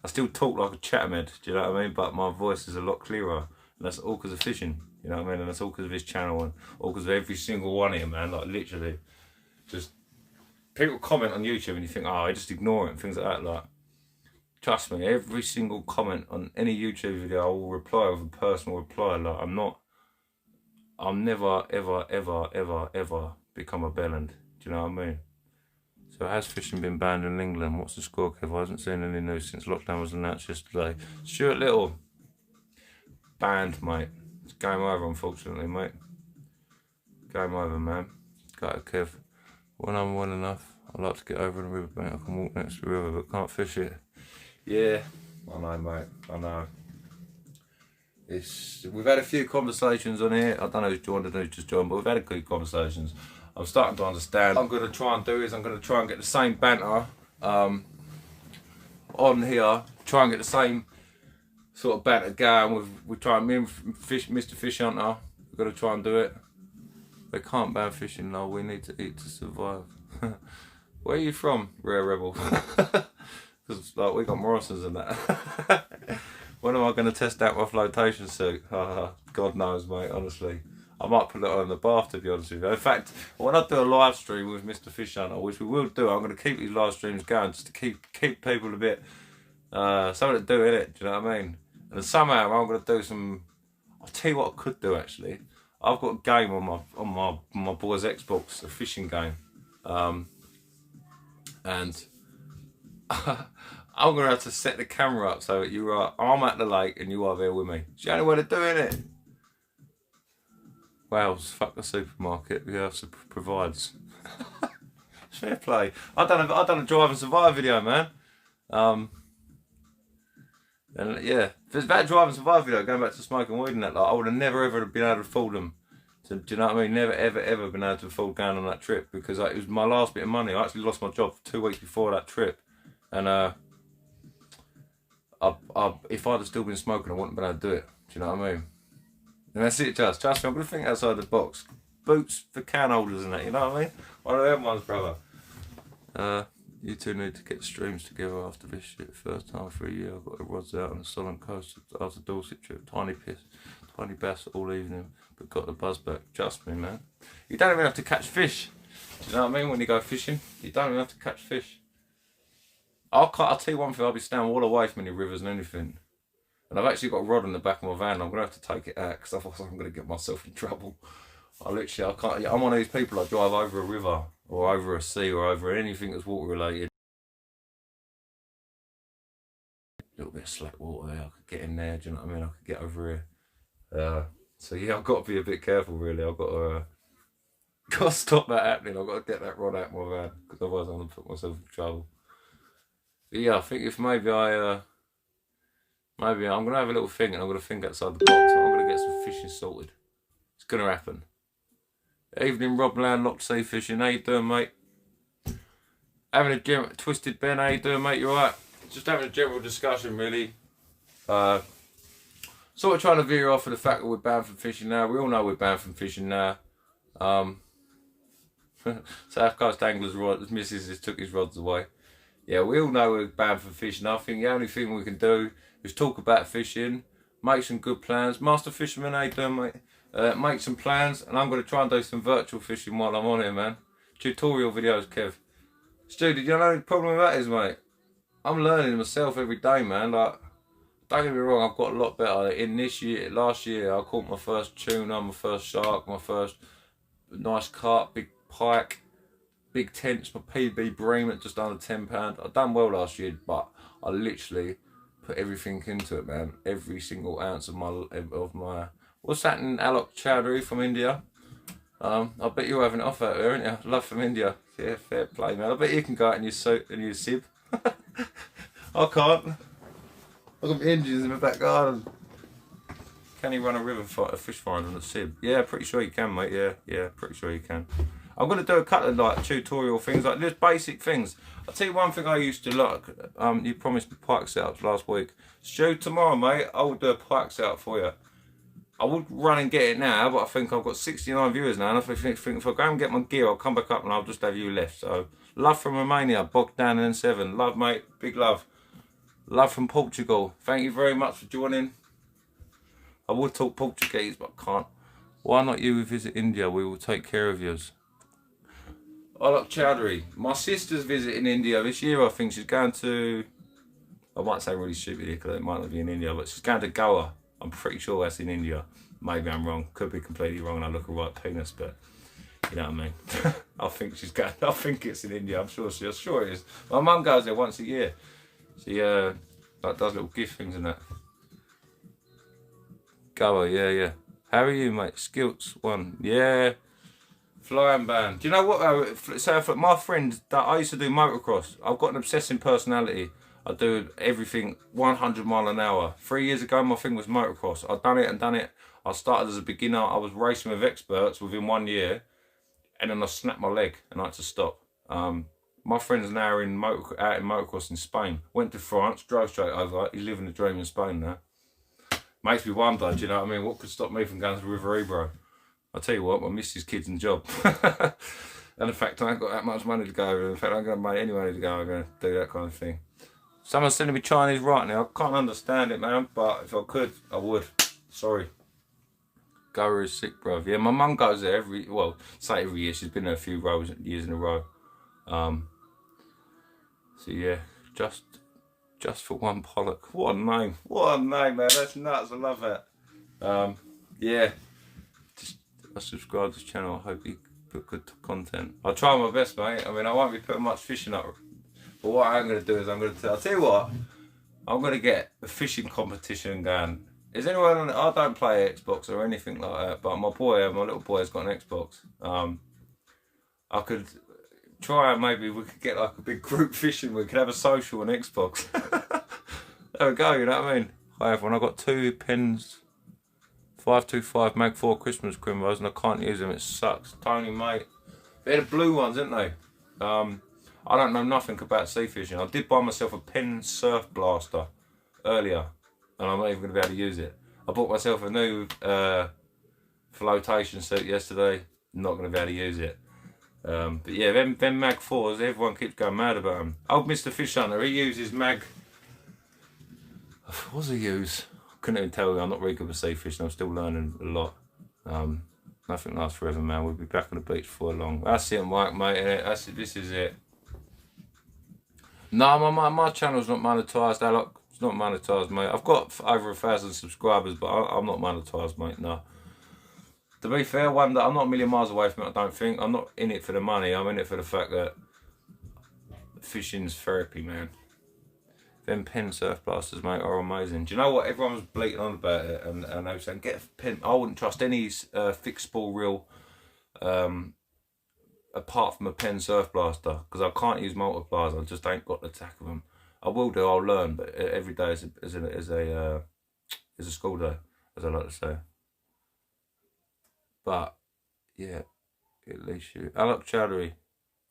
Speaker 1: still talk like a Chathamhead. Do you know what I mean? But my voice is a lot clearer, and that's all because of fishing. You know what I mean? And that's all because of his channel and all because of every single one here, man. Like literally, just people comment on YouTube and you think, oh, I just ignore it and things like that. Like, trust me, every single comment on any YouTube video, I will reply with a personal reply. Like, I'll never, ever become a bellend. Do you know what I mean? So has fishing been banned in England? What's the score, Kev? I haven't seen any news since lockdown was announced yesterday. Stuart Little, banned, mate. It's game over, unfortunately, mate. Game over, man. Got it, Kev. When I'm well enough, I like to get over the riverbank. I can walk next to the river, but can't fish it. Yeah, I know, mate. I know. We've had a few conversations on here. I don't know who's joined and who's just joined, but we've had a good conversations. I'm starting to understand. What I'm going to try and do is I'm going to try and get the same banter on here. Try and get the same sort of banter going. We try and me and Mr. Fish Hunter. We've got to try and do it. They can't ban fishing, no. We need to eat to survive. Where are you from, Rare Rebel? Because like we got Morrison's and that. When am I going to test out my flotation suit? God knows, mate, honestly. I might put it on in the bath, to be honest with you. In fact, when I do a live stream with Mr. Fish Hunter, which we will do, I'm going to keep these live streams going just to keep people a bit, something to do in it, do you know what I mean? And somehow I'm going to do some, I'll tell you what I could do actually. I've got a game on my boy's Xbox, a fishing game. And I'm going to have to set the camera up so that I'm at the lake and you are there with me. It's the only way to do it. Wales, fuck the supermarket, the earth provides. Fair play. I've done a drive and survive video, man. And yeah, if it's about drive and survive video, going back to smoking weed and that, like, I would have never ever been able to afford them. So, do you know what I mean? Never ever been able to afford going on that trip because it was my last bit of money. I actually lost my job 2 weeks before that trip, and if I'd have still been smoking, I wouldn't have been able to do it. Do you know what I mean? And that's it, trust me, I'm going to think outside the box. Boots for can holders and that, you know what I mean? One of them ones, brother. You two need to get streams together after this shit. First time for a year, I've got the rods out on the Solemn Coast after Dorset trip. Tiny bass all evening, but got the buzz back. Trust me, man. You don't even have to catch fish. Do you know what I mean? When you go fishing, you don't even have to catch fish. I'll tell you one thing, I'll be staying all away from any rivers and anything. And I've actually got a rod in the back of my van. I'm going to have to take it out because otherwise I'm going to get myself in trouble. I can't. I'm one of these people that drive over a river or over a sea or over anything that's water related. A little bit of slack water there. I could get in there. Do you know what I mean? I could get over here. So yeah, I've got to be a bit careful. Really, I've got to stop that happening. I've got to get that rod out of my van because otherwise I'm going to put myself in trouble. But yeah, I think if maybe I'm going to have a little think and I'm going to think outside the box. I'm going to get some fishing sorted. It's going to happen. Evening, Rob Landlocked Sea Fishing. How you doing, mate? Having a Twisted Ben. How you doing, mate? You alright? Just having a general discussion, really. Sort of trying to veer off of the fact that we're banned from fishing now. We all know we're banned from fishing now. South Coast Anglers Rod, Mrs. just took his rods away. Yeah, we all know we're banned from fishing. I think the only thing we can do is talk about fishing, make some good plans. Master Fisherman, how you doing, mate? Make some plans, and I'm going to try and do some virtual fishing while I'm on here, man. Tutorial videos, Kev. Stu, did you know the problem with that is, mate? I'm learning myself every day, man. Like, don't get me wrong, I've got a lot better. In this year, last year, I caught my first tuna, my first shark, my first nice carp, big pike, big tench, my PB bream at just under £10. I done well last year, but I literally put everything into it, man. Every single ounce of my. What's that in Alok Chowdhury from India? I bet you're having it off out there, aren't you? Love from India. Yeah, fair play, man. I bet you can go out in your suit and your sib. I can't. I've got engines in my back garden. Can he run a fish finder on a sib? Yeah, pretty sure you can, mate. Yeah, pretty sure you can. I'm going to do a couple of like tutorial things, like just basic things. I'll tell you one thing I used to like. You promised me pike setups last week. Stu, tomorrow, mate, I will do a pike setup for you. I would run and get it now, but I think I've got 69 viewers now, and I think if I go and get my gear, I'll come back up and I'll just have you left. So, love from Romania, Bogdan and 7. Love, mate. Big love. Love from Portugal. Thank you very much for joining. I would talk Portuguese, but I can't. Why not you visit India? We will take care of yours. Alok Chowdhury. My sister's visiting India this year. I think she's going to. I might say really stupid here because it might not be in India, but she's going to Goa. I'm pretty sure that's in India. Maybe I'm wrong. Could be completely wrong and I look a right penis, but you know what I mean. I think she's going. I think it's in India. I'm sure it is. My mum goes there once a year. She like does little gift things and that. Goa, yeah. How are you, mate? Skilts 1, yeah. Flying band. Do you know what? So for my friend that I used to do motocross. I've got an obsessing personality. I do everything 100 mile an hour. 3 years ago, my thing was motocross. I've done it. I started as a beginner. I was racing with experts within 1 year, and then I snapped my leg and I had to stop. My friend's now out in motocross in Spain. Went to France, drove straight over. He's living the dream in Spain now. Makes me wonder, do you know what I mean? What could stop me from going to the River Ebro? I'll tell you what, I miss his kids and job. And the fact I ain't got that much money to go over. In fact, I ain't going to make any money to go. I'm going to do that kind of thing. Someone's sending me Chinese right now. I can't understand it, man. But if I could, I would. Sorry. Goa is sick, bruv. Yeah, my mum goes there every year. She's been there a few years in a row. So yeah, just for one pollock. What a name. What a name, man. That's nuts. I love that. Yeah. I subscribe to this channel. I hope you put good content. I'll try my best, mate. I mean, I won't be putting much fishing up. But what I'm going to do is I'll tell you what. I'm going to get a fishing competition going. Is anyone I don't play Xbox or anything like that, but my little boy has got an Xbox. I could try and maybe we could get like a big group fishing. We could have a social on Xbox. There we go, you know what I mean? Hi everyone, I've got 2 pens, 525 Mag 4 Christmas Crimbos, and I can't use them, it sucks. Tony, mate. They're the blue ones, aren't they? I don't know nothing about sea fishing. I did buy myself a Penn Surf Blaster earlier, and I'm not even going to be able to use it. I bought myself a new flotation suit yesterday, not going to be able to use it. But yeah, them Mag 4s, everyone keeps going mad about them. Old Mr. Fish Hunter, he uses Mag... What does he use? I couldn't even tell you, I'm not really good with sea fishing, I'm still learning a lot. Nothing lasts forever, man. We'll be back on the beach for long. That's it, Mike, mate, innit? This is it. No, my channel's not monetised, Alok. It's not monetised, mate. I've got over 1,000 subscribers, but I'm not monetised, mate. No. To be fair, I'm not a million miles away from it. I don't think. I'm not in it for the money. I'm in it for the fact that fishing's therapy, man. Them Penn Surf Blasters, mate, are amazing. Do you know what? Everyone was bleating on about it, and they were saying, get a Penn. I wouldn't trust any fixed spool reel apart from a Penn Surf Blaster, because I can't use multipliers. I just ain't got the tack of them. I will do. I'll learn, but every day is a school day, as I like to say. But yeah, at least you, Alok Chowdhury,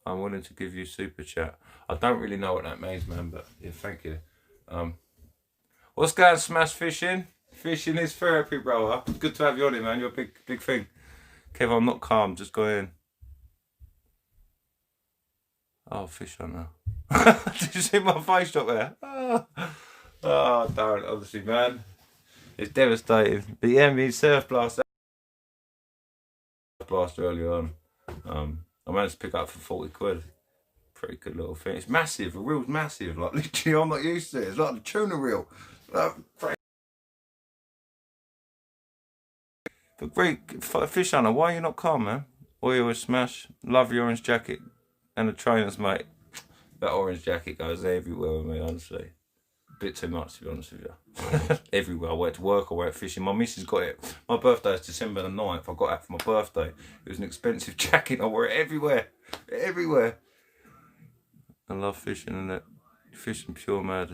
Speaker 1: I'm willing to give you super chat. I don't really know what that means, man, but yeah, thank you. What's going, Smash Fishing? Fishing is therapy, bro. Good to have you on it, man. You're a big thing. Kev, I'm not calm. Just go in. Oh, fish on now. Did you see my face drop there? Oh, don't, honestly, man. It's devastating. But yeah, me Surf Blaster earlier on. I managed to pick up for 40 quid. Pretty good little thing. It's massive. The reel's massive. Like, literally, I'm not used to it. It's like the tuna reel. But great fish hunter, why are you not calm, man? Oil with Smash. Love your orange jacket and the trainers, mate. That orange jacket goes everywhere with me, honestly. A bit too much, to be honest with you. Everywhere. I went to work, I went fishing. My missus got it. My birthday is December the 9th. I got it for my birthday. It was an expensive jacket. I wore it everywhere. Everywhere. I love fishing, and that fishing pure mad.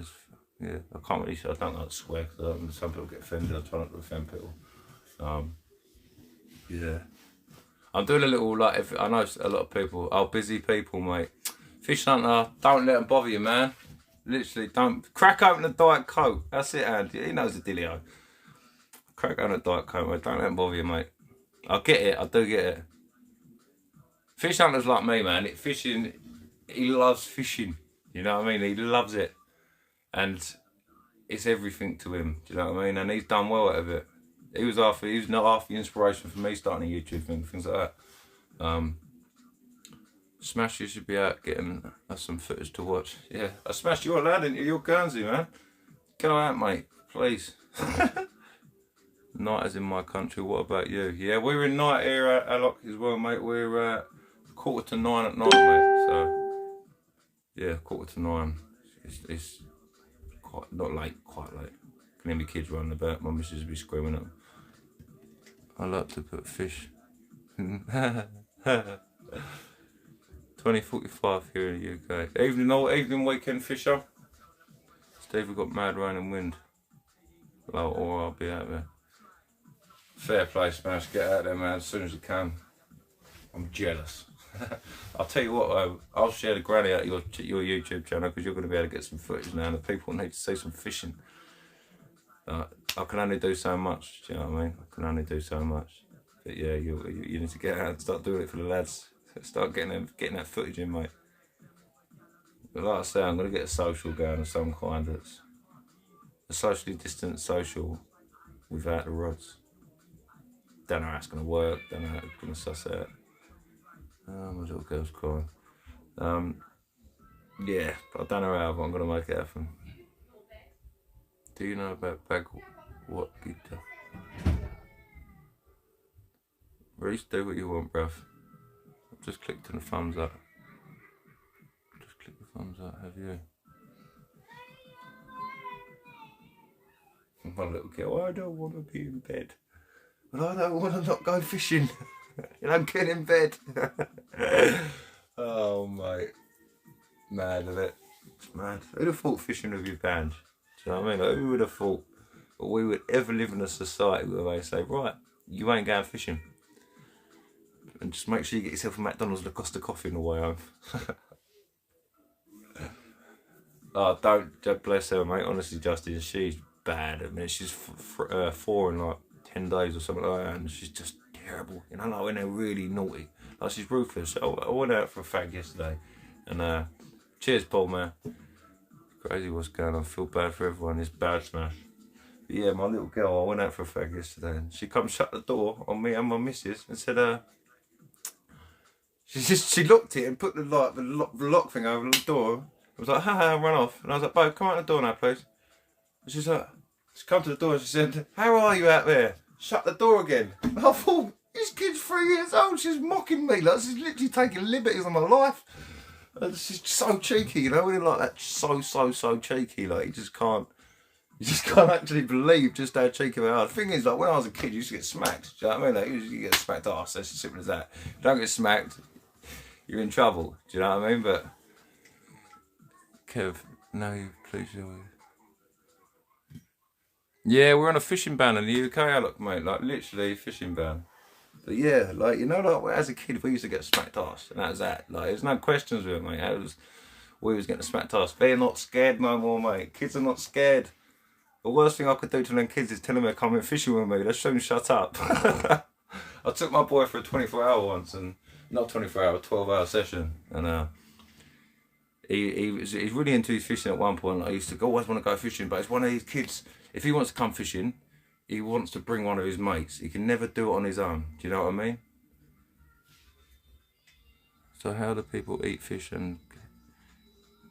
Speaker 1: Yeah, I can't really say. I don't like to swear because some people get offended. I try not to offend people. Yeah, I'm doing a little like. I know a lot of people are busy people, mate. Fish hunter, don't let them bother you, man. Literally, don't crack open a Diet Coke. That's it, Andy. He knows the dealio. Crack open a Diet Coke, mate. Don't let them bother you, mate. I get it. I do get it. Fish hunters like me, man. Fishing. He loves fishing, you know what I mean? He loves it, and it's everything to him. Do you know what I mean? And he's done well out of it. He was not half the inspiration for me starting a YouTube thing, things like that. Smash, you should be out getting us some footage to watch. Yeah, I smashed your lad into your Guernsey, man. Go out, mate, please. Night is in my country. What about you? Yeah, we're in night here, Alok, as well, mate. We're 8:45 at night, mate. So. Yeah, 8:45. It's quite not late, quite late. Can hear my kids running about. My missus will be screaming at them. I like to put fish. 20:45 here in the UK. Evening weekend fisher. Steve, we've got mad rain and wind. Well, or I'll be out there. Fair play, Smash. Get out there, man, as soon as you can. I'm jealous. I'll tell you what, I'll share the granny out your YouTube channel because you're going to be able to get some footage now and the people need to see some fishing. I can only do so much, do you know what I mean? I can only do so much. But yeah, you need to get out and start doing it for the lads. Start getting that footage in, mate. But like I say, I'm going to get a social going of some kind that's a socially distant social without the rods. Don't know how it's going to work, don't know how it's going to suss it out. My little girl's crying. Yeah, but I don't know how, but I'm going to make it happen. Do you know about what Gita? Reese, do what you want, bruv. I've just clicked on the thumbs up. Just click the thumbs up, have you? My little girl, I don't want to be in bed. But I don't want to not go fishing. And I'm getting in bed. Oh, mate. Mad of it. It's mad. Who'd have thought fishing would be banned? Do you know what I mean? Like, who would have thought that we would ever live in a society where they say, right, you ain't going fishing. And just make sure you get yourself a McDonald's and a Costa coffee on the way home. Oh, don't bless her, mate. Honestly, Justin, she's bad. I mean, she's 4 in like 10 days or something like that, and she's just terrible. You know, like when they're really naughty. Like, she's ruthless. I went out for a fag yesterday, and cheers, Paul, man. Crazy what's going on. I feel bad for everyone. It's bad, Smash. But yeah, my little girl, I went out for a fag yesterday, and she come shut the door on me and my missus and said, she locked it and put the lock thing over the door. I was like, ha, run off. And I was like, babe, come out the door now, please. She's like, she come to the door and she said, "How are you out there?" Shut the door again. And I thought, this kid's 3 years old. She's mocking me. Like, she's literally taking liberties on my life. And she's so cheeky, you know, when you're like that, so cheeky. Like, you just can't actually believe just how cheeky they are. The thing is, like, when I was a kid, you used to get smacked. Do you know what I mean? Like, you get smacked arse. That's as simple as that. If you don't get smacked, you're in trouble. Do you know what I mean? But Kev, no, please. Yeah, we're on a fishing ban in the UK, look, mate. Like, literally, fishing ban. But yeah, like, you know, like, as a kid, we used to get smacked ass, and that was that. Like, there's no questions with it, mate. We was getting smacked ass. They're not scared no more, mate. Kids are not scared. The worst thing I could do to them kids is tell them they're coming fishing with me. Let's show them shut up. I took my boy for a 24-hour once, and not 24-hour, 12-hour session, and he's really into his fishing at one point. I used to always want to go fishing, but it's one of these kids. If he wants to come fishing, he wants to bring one of his mates. He can never do it on his own. Do you know what I mean? So how do people eat fish and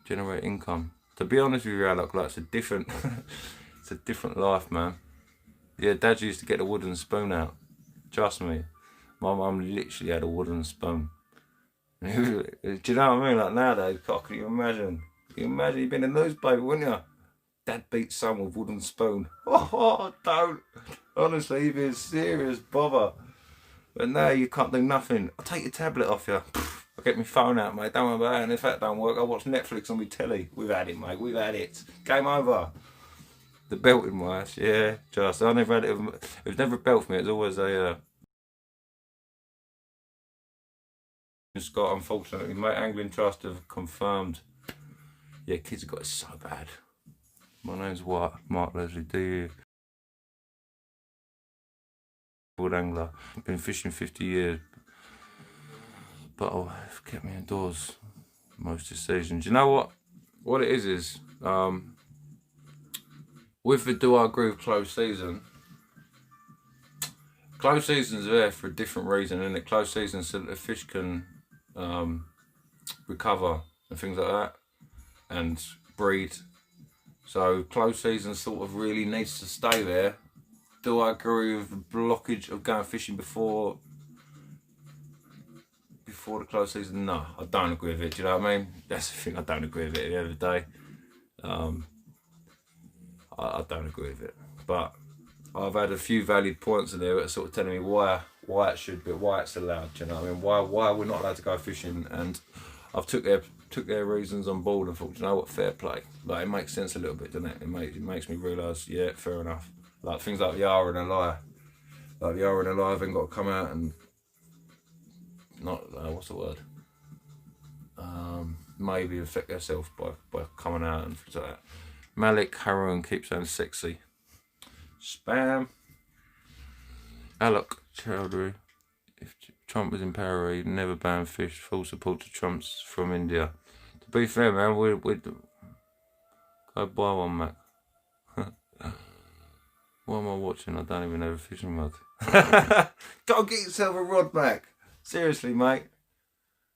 Speaker 1: generate income? To be honest with you, Alok, like, it's a different, it's a different life, man. Yeah, Dad used to get the wooden spoon out. Trust me, my mum literally had a wooden spoon. Do you know what I mean? Like, nowadays, can you imagine? Can you imagine? You'd been in those, baby, wouldn't you? Dad beat son with wooden spoon. Oh, don't. Honestly, you'd be a serious bother. But now you can't do nothing. I'll take your tablet off you. I'll get my phone out, mate. Don't worry about that. And if that don't work, I'll watch Netflix on my telly. We've had it, mate. We've had it. Game over. The belting wise, yeah. Just, I never had it. It was never a belt for me. It was always a... Scott, unfortunately, mate, Angling Trust have confirmed. Yeah, kids have got it so bad. My name's Mark Leslie. Do you? Board angler. Been fishing 50 years, but I'll kept me indoors most of the season. Do you know what? What it is with the Do I Agree with closed season. Closed seasons are there for a different reason, and the closed season so that the fish can recover and things like that, and breed. So closed season sort of really needs to stay there. Do I agree with the blockage of going fishing before the closed season? No, I don't agree with it. Do you know what I mean? That's the thing. I don't agree with it. At the end of the day, I don't agree with it. But I've had a few valid points in there that are sort of telling me why it should be, why it's allowed. Do you know what I mean? Why we're not allowed to go fishing, and I've took their reasons on board and thought, you know what, fair play. Like, it makes sense a little bit, doesn't it? It makes me realise, yeah, fair enough. Like things like the Yara and a lie. Like the Yara and a lie have then got to come out and not what's the word? Maybe affect themselves by coming out and things like that. Malik Harron keeps saying sexy. Spam. Alok Chowdhury. If Trump was in power, he'd never ban fish. Full support to Trump's from India. To be fair, man, we'd go buy one, Mac. What am I watching? I don't even have a fishing rod. Go get yourself a rod, Mac. Seriously, mate.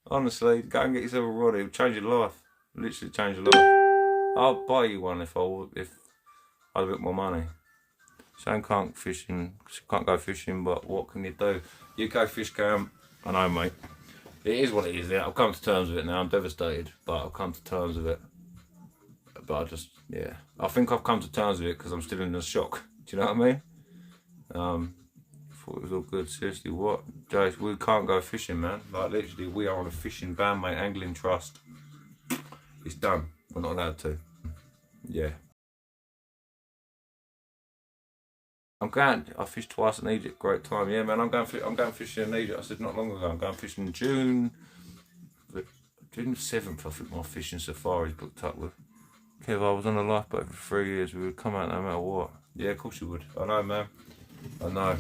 Speaker 1: Honestly, go and get yourself a rod. It'll change your life. Literally change your life. I'll buy you one if I had a bit more money. Shane can't go fishing, but what can you do? UK fish camp. I know, mate. It is what it is. Yeah, I've come to terms with it now. I'm devastated, but I've come to terms with it. But I think I've come to terms with it because I'm still in the shock. Do you know what I mean? Thought it was all good. Seriously, what? Jace, we can't go fishing, man. Like, literally, we are on a fishing ban, mate. Angling Trust. It's done. We're not allowed to. Yeah. I fished twice in Egypt. Great time. Yeah, man. I'm going fishing in Egypt. I said not long ago. I'm going fishing in June 7th. I think my fishing safari's booked up with. Kev, I was on a lifeboat for 3 years. We would come out no matter what. Yeah, of course you would. I know, man. I know.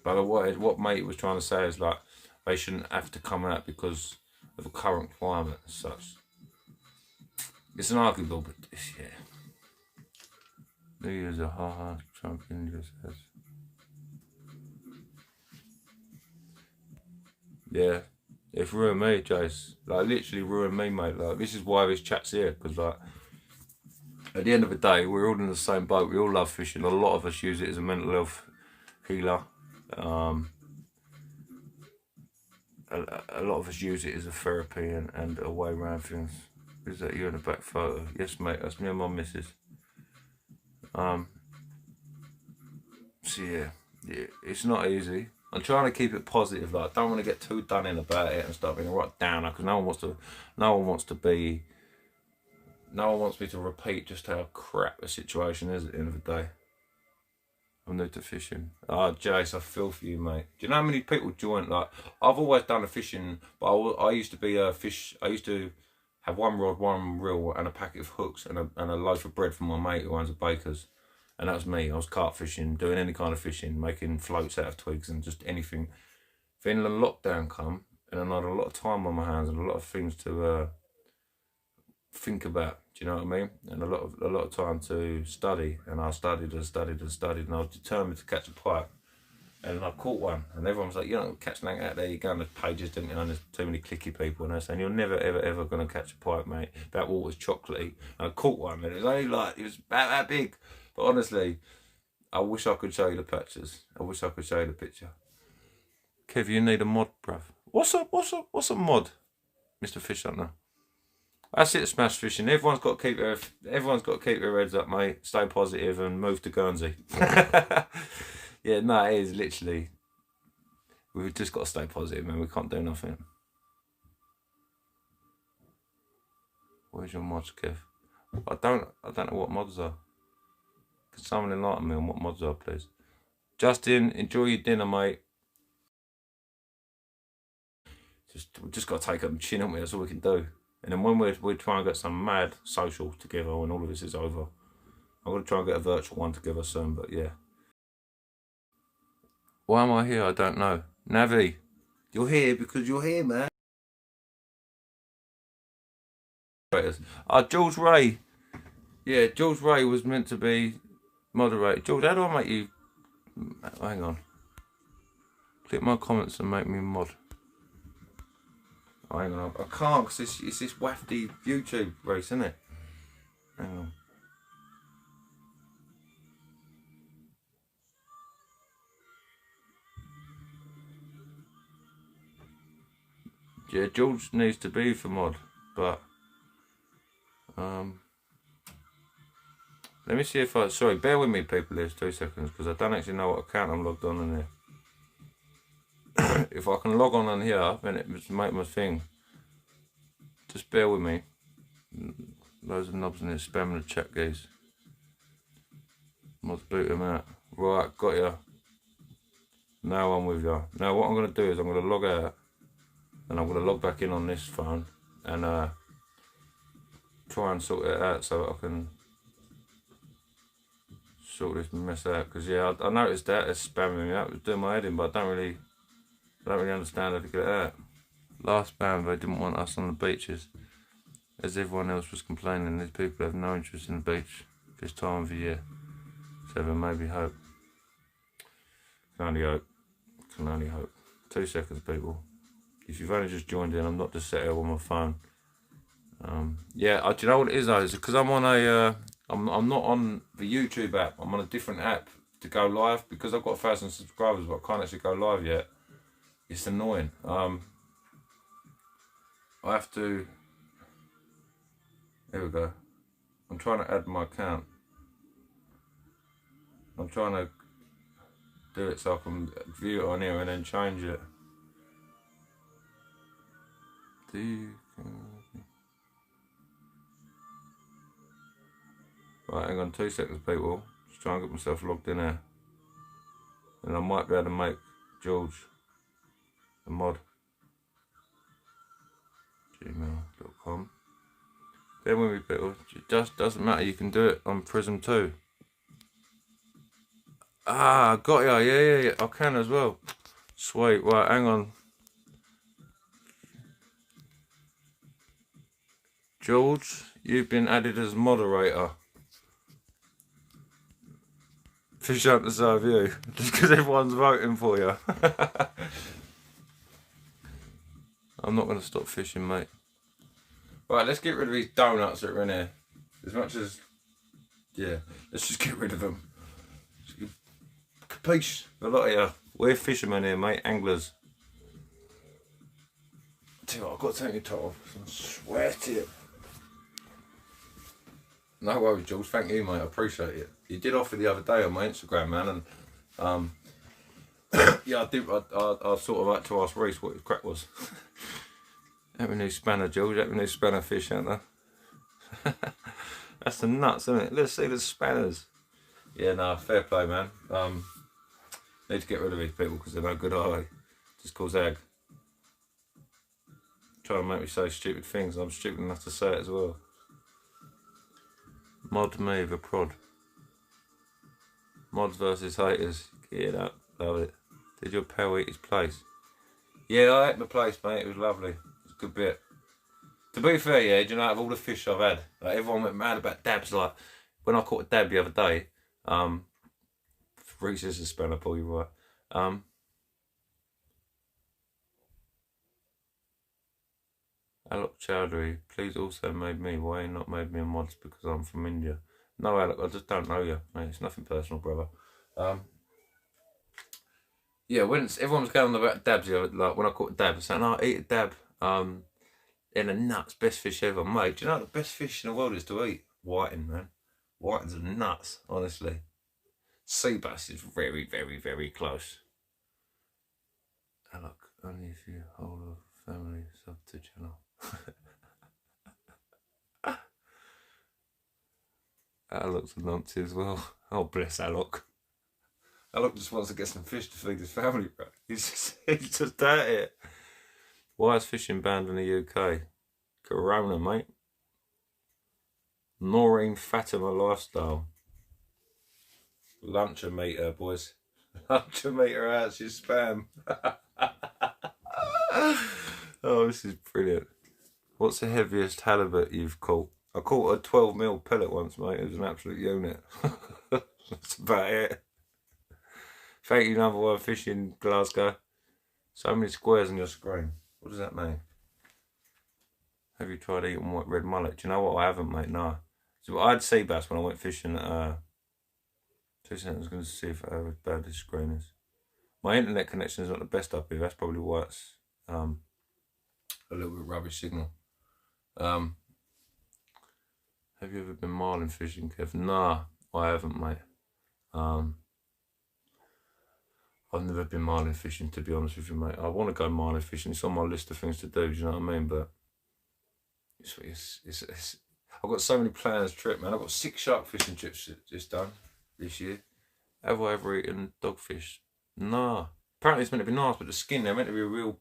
Speaker 1: But what mate was trying to say is, like, they shouldn't have to come out because of the current climate and such. It's an arguable, but yeah. New Year's a ha-ha. Trump India says. Yeah. It's ruined me, Jace. Like, literally ruined me, mate. Like, this is why this chat's here, because, like, at the end of the day, we're all in the same boat. We all love fishing. A lot of us use it as a mental health healer. A lot of us use it as a therapy and a way around things. Is that you in the back photo? Yes, mate, that's me and my missus. So yeah, it's not easy. I'm trying to keep it positive. Like, I don't want to get too done in about it and start being right down, because no one wants me to repeat just how crap the situation is at the end of the day. I'm new to fishing. Oh, Jace, I feel for you, mate. Do you know how many people join? Like, I've always done the fishing, but I used to be a fish. I used to have one rod, one reel, and a packet of hooks, and a loaf of bread from my mate who owns a baker's. And that was me. I was carp fishing, doing any kind of fishing, making floats out of twigs and just anything. Then the lockdown come, and I had a lot of time on my hands and a lot of things to think about. Do you know what I mean? And a lot of time to study. And I studied, and I was determined to catch a pike. And I caught one, and everyone was like, "You don't catch nothing out there. You go on the pages, don't you? And there's too many clicky people." And they're saying, "You're never, ever going to catch a pike, mate. That water's chocolatey." And I caught one, and it was only like, it was about that big. But honestly, I wish I could show you the pictures. I wish I could show you the picture. Kev, you need a mod, bruv. What's a mod, Mr. Fish Hunter? That's it, smash fishing. Everyone's got to keep their heads up, mate. Stay positive and move to Guernsey. Yeah, no, it is literally. We've just got to stay positive, man. We can't do nothing. Where's your mods, Kev? I don't know what mods are. Can someone enlighten me on what mods are, please? Justin, enjoy your dinner, mate. We've just got to take up and chin, haven't we? That's all we can do. And then when we try and get some mad social together when all of this is over, I'm going to try and get a virtual one together soon, but yeah. Why am I here? I don't know. Navi, you're here because you're here, man. George Ray. Yeah, George Ray was meant to be moderator. George, how do I make you... Hang on. Click my comments and make me mod. Oh, hang on, I can't, because it's this wafty YouTube race, isn't it? Hang on. Yeah, George needs to be for mod, but let me see if sorry, bear with me, people, there's 2 seconds, because I don't actually know what account I'm logged on in here. If I can log on here, then it must make my thing. Just bear with me. Loads of knobs in here spamming the chat, guys. Mods boot them out. Right, got ya. Now I'm with ya. Now what I'm going to do is I'm going to log out, and I'm going to log back in on this phone and try and sort it out so that I can sort this mess out. Because yeah, I noticed that it's spamming me out. It was doing my head in, but I don't really understand how to get it out. Last ban, they didn't want us on the beaches, as everyone else was complaining. These people have no interest in the beach this time of the year, so there may be hope. Can only hope. Can only hope. 2 seconds, people. If you've only just joined in, I'm not just sat here on my phone. Yeah, do you know what it is though? It's because I'm on a, I'm not on the YouTube app. I'm on a different app to go live, because I've got 1,000 subscribers, but I can't actually go live yet. It's annoying. I have to. Here we go. I'm trying to add my account. I'm trying to do it so I can view it on here and then change it. Right, hang on 2 seconds, people. Just try and get myself logged in here. And I might be able to make George a mod. gmail.com. Bear with me, people. It just doesn't matter. You can do it on Prism too. Ah, got ya. Yeah. I can as well. Sweet. Right, hang on. George, you've been added as moderator. Fish up the side view. Just because everyone's voting for you. I'm not going to stop fishing, mate. Right, let's get rid of these donuts that are in here. As much as Yeah, let's just get rid of them. Capiche? A lot of you. We're fishermen here, mate. Anglers. I tell you what, I've got to take your top off. I'm sweating. No worries, Jules. Thank you, mate. I appreciate it. You did offer the other day on my Instagram, man, and yeah, I did. I sort of had to ask Reese what his crack was. Every new spanner, Jules. Every new spanner fish, ain't there? That's the nuts, isn't it? Let's see the spanners. Yeah, no, fair play, man. Need to get rid of these people because they're no good, are they? Just cause ag. Trying to make me say stupid things, and I'm stupid enough to say it as well. Mod me the prod. Mods versus haters. Get up, love it. Did your pal eat his place? Yeah, I ate my place, mate. It was lovely. It was a good bit. To be fair, yeah, do you know, out of all the fish I've had, like, everyone went mad about dabs. Like, when I caught a dab the other day, Reese is a spanner, Paul, you're right. Alok Chowdhury, please also made me. Why you not made me a mod? Because I'm from India. No, Alok, I just don't know you, mate. It's nothing personal, brother. Yeah, when everyone was going on about dabs, like when I caught a dab, I was saying, "Oh, eat a dab." In a nuts, best fish ever, mate. Do you know what the best fish in the world is to eat? Whiting, man. Whitings are nuts, honestly. Sea bass is very, very, very close. Alok, only if you hold a family sub to channel. Alok's a numpty as well. Oh, bless Alok. Alok just wants to get some fish to feed his family, bro. He's just at it. Why is fishing banned in the UK? Corona, mate. Noreen Fatima lifestyle. Lunchometer, boys. Lunchometer out, she's spam. Oh, this is brilliant. What's the heaviest halibut you've caught? I caught a 12mm pellet once, mate. It was an absolute unit. That's about it. Thank you, number one fishing Glasgow. So many squares on your screen. What does that mean? Have you tried eating white red mullet? Do you know what? I haven't, mate. No. So I had sea bass when I went fishing at 2 seconds. I was going to see if I have as bad this screen is. My internet connection is not the best up here. That's probably why it's a little bit rubbish signal. Have you ever been marlin fishing, Kev? Nah, I haven't, mate. I've never been marlin fishing, to be honest with you, mate. I want to go marlin fishing. It's on my list of things to do, do you know what I mean? But it's I've got so many plans trip, man. I've got 6 shark fishing trips just done this year. Have I ever eaten dogfish? Nah. Apparently it's meant to be nice, but the skin, they're meant to be real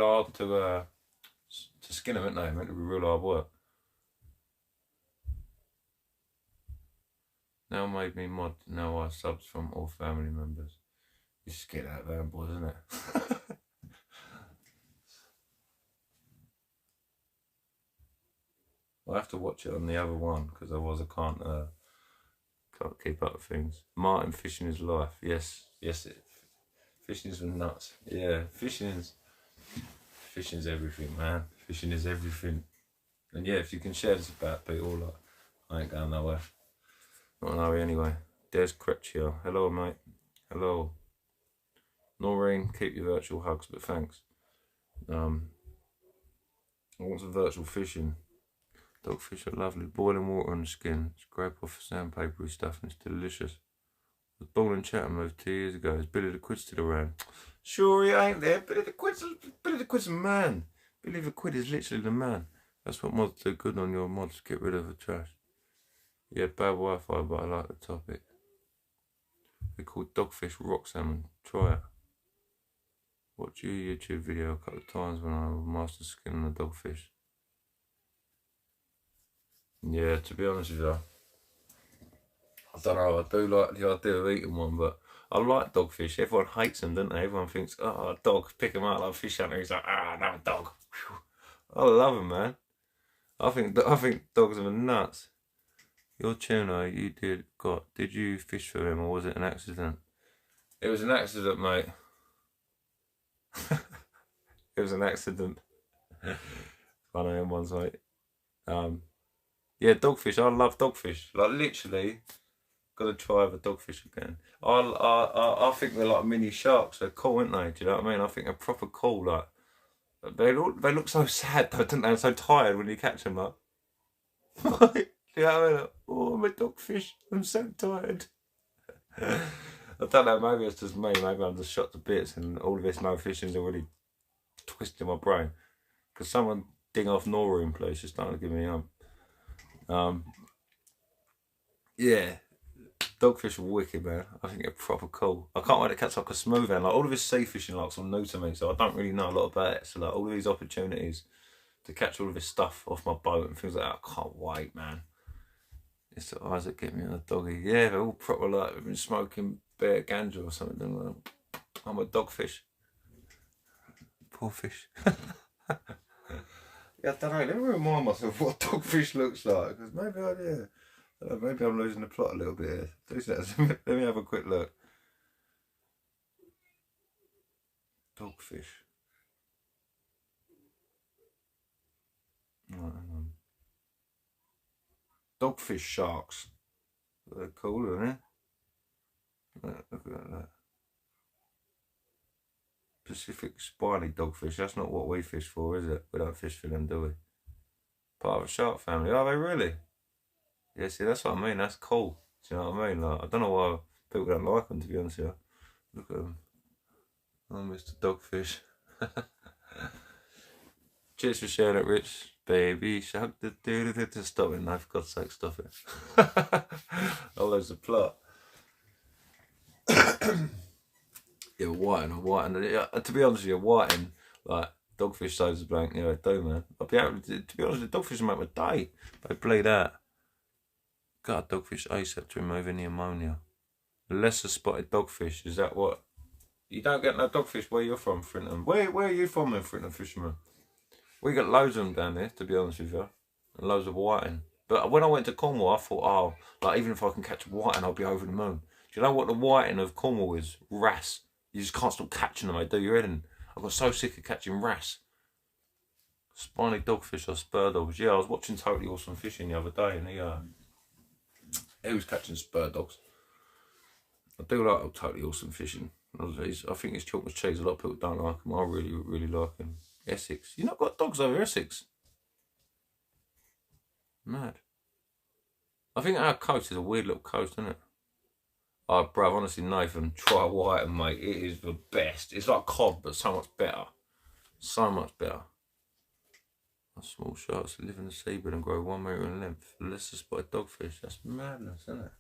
Speaker 1: hard to skin them, aren't they? They're meant to be real hard work. Now made me mod. Now I subs from all family members. You just get that van, boys, isn't it? I'll have to watch it on the other one because otherwise I can't keep up with things. Martin, fishing is life. Yes, fishing is nuts. Yeah, fishing's everything, man. Fishing is everything. And yeah, if you can share this about people, like, I ain't going nowhere. Not in a hurry anyway. Des Creccio. Hello, mate. Hello. Noreen, keep your virtual hugs, but thanks. I want some virtual fishing. Dogfish are lovely. Boiling water on the skin. Scrape off the sandpapery stuff and it's delicious. I was born in Chatham over 2 years ago. Is Billy the Quid still around? Sure he ain't there. Billy the Quid's a man. Billy the Quid is literally the man. That's what mods do good on your mods. Get rid of the trash. Yeah, bad Wi-Fi, but I like the topic. They're called dogfish rock salmon. Try it. Watch your YouTube video a couple of times when I master skinning the dogfish. Yeah, to be honest with you, I don't know, I do like the idea of eating one, but I like dogfish. Everyone hates them, don't they? Everyone thinks, oh, a dog, pick them out like a fish hunter. He's like, no, dog. I love them, man. I think dogs are nuts. Your tuna did you fish for him or was it an accident? It was an accident, mate. It was an accident. One of them ones, mate. Yeah, dogfish. I love dogfish. Like literally, gotta try the dogfish again. I think they're like mini sharks. They're cool, aren't they? Do you know what I mean? I think they're proper cool. Like they look so sad though, don't they? I'm so tired when you catch them. Like, do you know what I mean? Like, oh, I'm a dogfish. I'm so tired. I don't know. Maybe it's just me. Maybe I'm just shot to bits, and all of this no fishing's already twisting my brain. Because someone ding off Norroom, please. It's starting to give me yeah. Dogfish are wicked, man. I think they're proper cool. I can't wait to catch like a smooth end. Like all of this sea fishing like's all new to me, so I don't really know a lot about it. So like all of these opportunities to catch all of this stuff off my boat and things like that, I can't wait, man. It's the eyes that get me on a doggy. Yeah, they're all proper like we've been smoking bear ganja or something. I'm a dogfish. Poor fish. Yeah, I don't know. Let me remind myself what dogfish looks like, because maybe I'm losing the plot a little bit here. Let me have a quick look. Dogfish. Right, hang on. Dogfish sharks. They're cool, aren't they? Look at that. Pacific spiny dogfish. That's not what we fish for, is it? We don't fish for them, do we? Part of a shark family. Are they really? Yeah, see, that's what I mean. That's cool. Do you know what I mean? Like, I don't know why people don't like them, to be honest with you. Look at them. Oh, Mr. Dogfish. Cheers for sharing it, Rich. Baby shark. Stop it, no, for God's sake, stop it. Oh, there's the plot. Yeah, whiting. Yeah, to be honest with you, whiting, like, dogfish sodas blank, yeah, they do, man. I'll be able to be honest, the dogfish make my day. They bleed out. Got a dogfish ASAP to remove any ammonia. The lesser spotted dogfish, is that what? You don't get no dogfish where you're from, Frinton. Where are you from in Frinton, fisherman? We got loads of them down there, to be honest with you. And loads of whiting. But when I went to Cornwall, I thought, oh, like even if I can catch a whiting, I'll be over the moon. Do you know what the whiting of Cornwall is? Wrasse. You just can't stop catching them, they do your head in. I got so sick of catching wrasse. Spiny dogfish or spur dogs. Yeah, I was watching Totally Awesome Fishing the other day, and he was catching spur dogs. I do like Totally Awesome Fishing. I think it's chalk and cheese. A lot of people don't like him. I really, really like him. Essex. You not got dogs over Essex? Mad. I think our coast is a weird little coast, isn't it? Oh, bruv, honestly, Nathan, try whiting, mate. It is the best. It's like cod, but so much better. So much better. Small sharks that live in the seabed and grow 1 metre in length. Lesser spotted dogfish. That's madness, isn't it?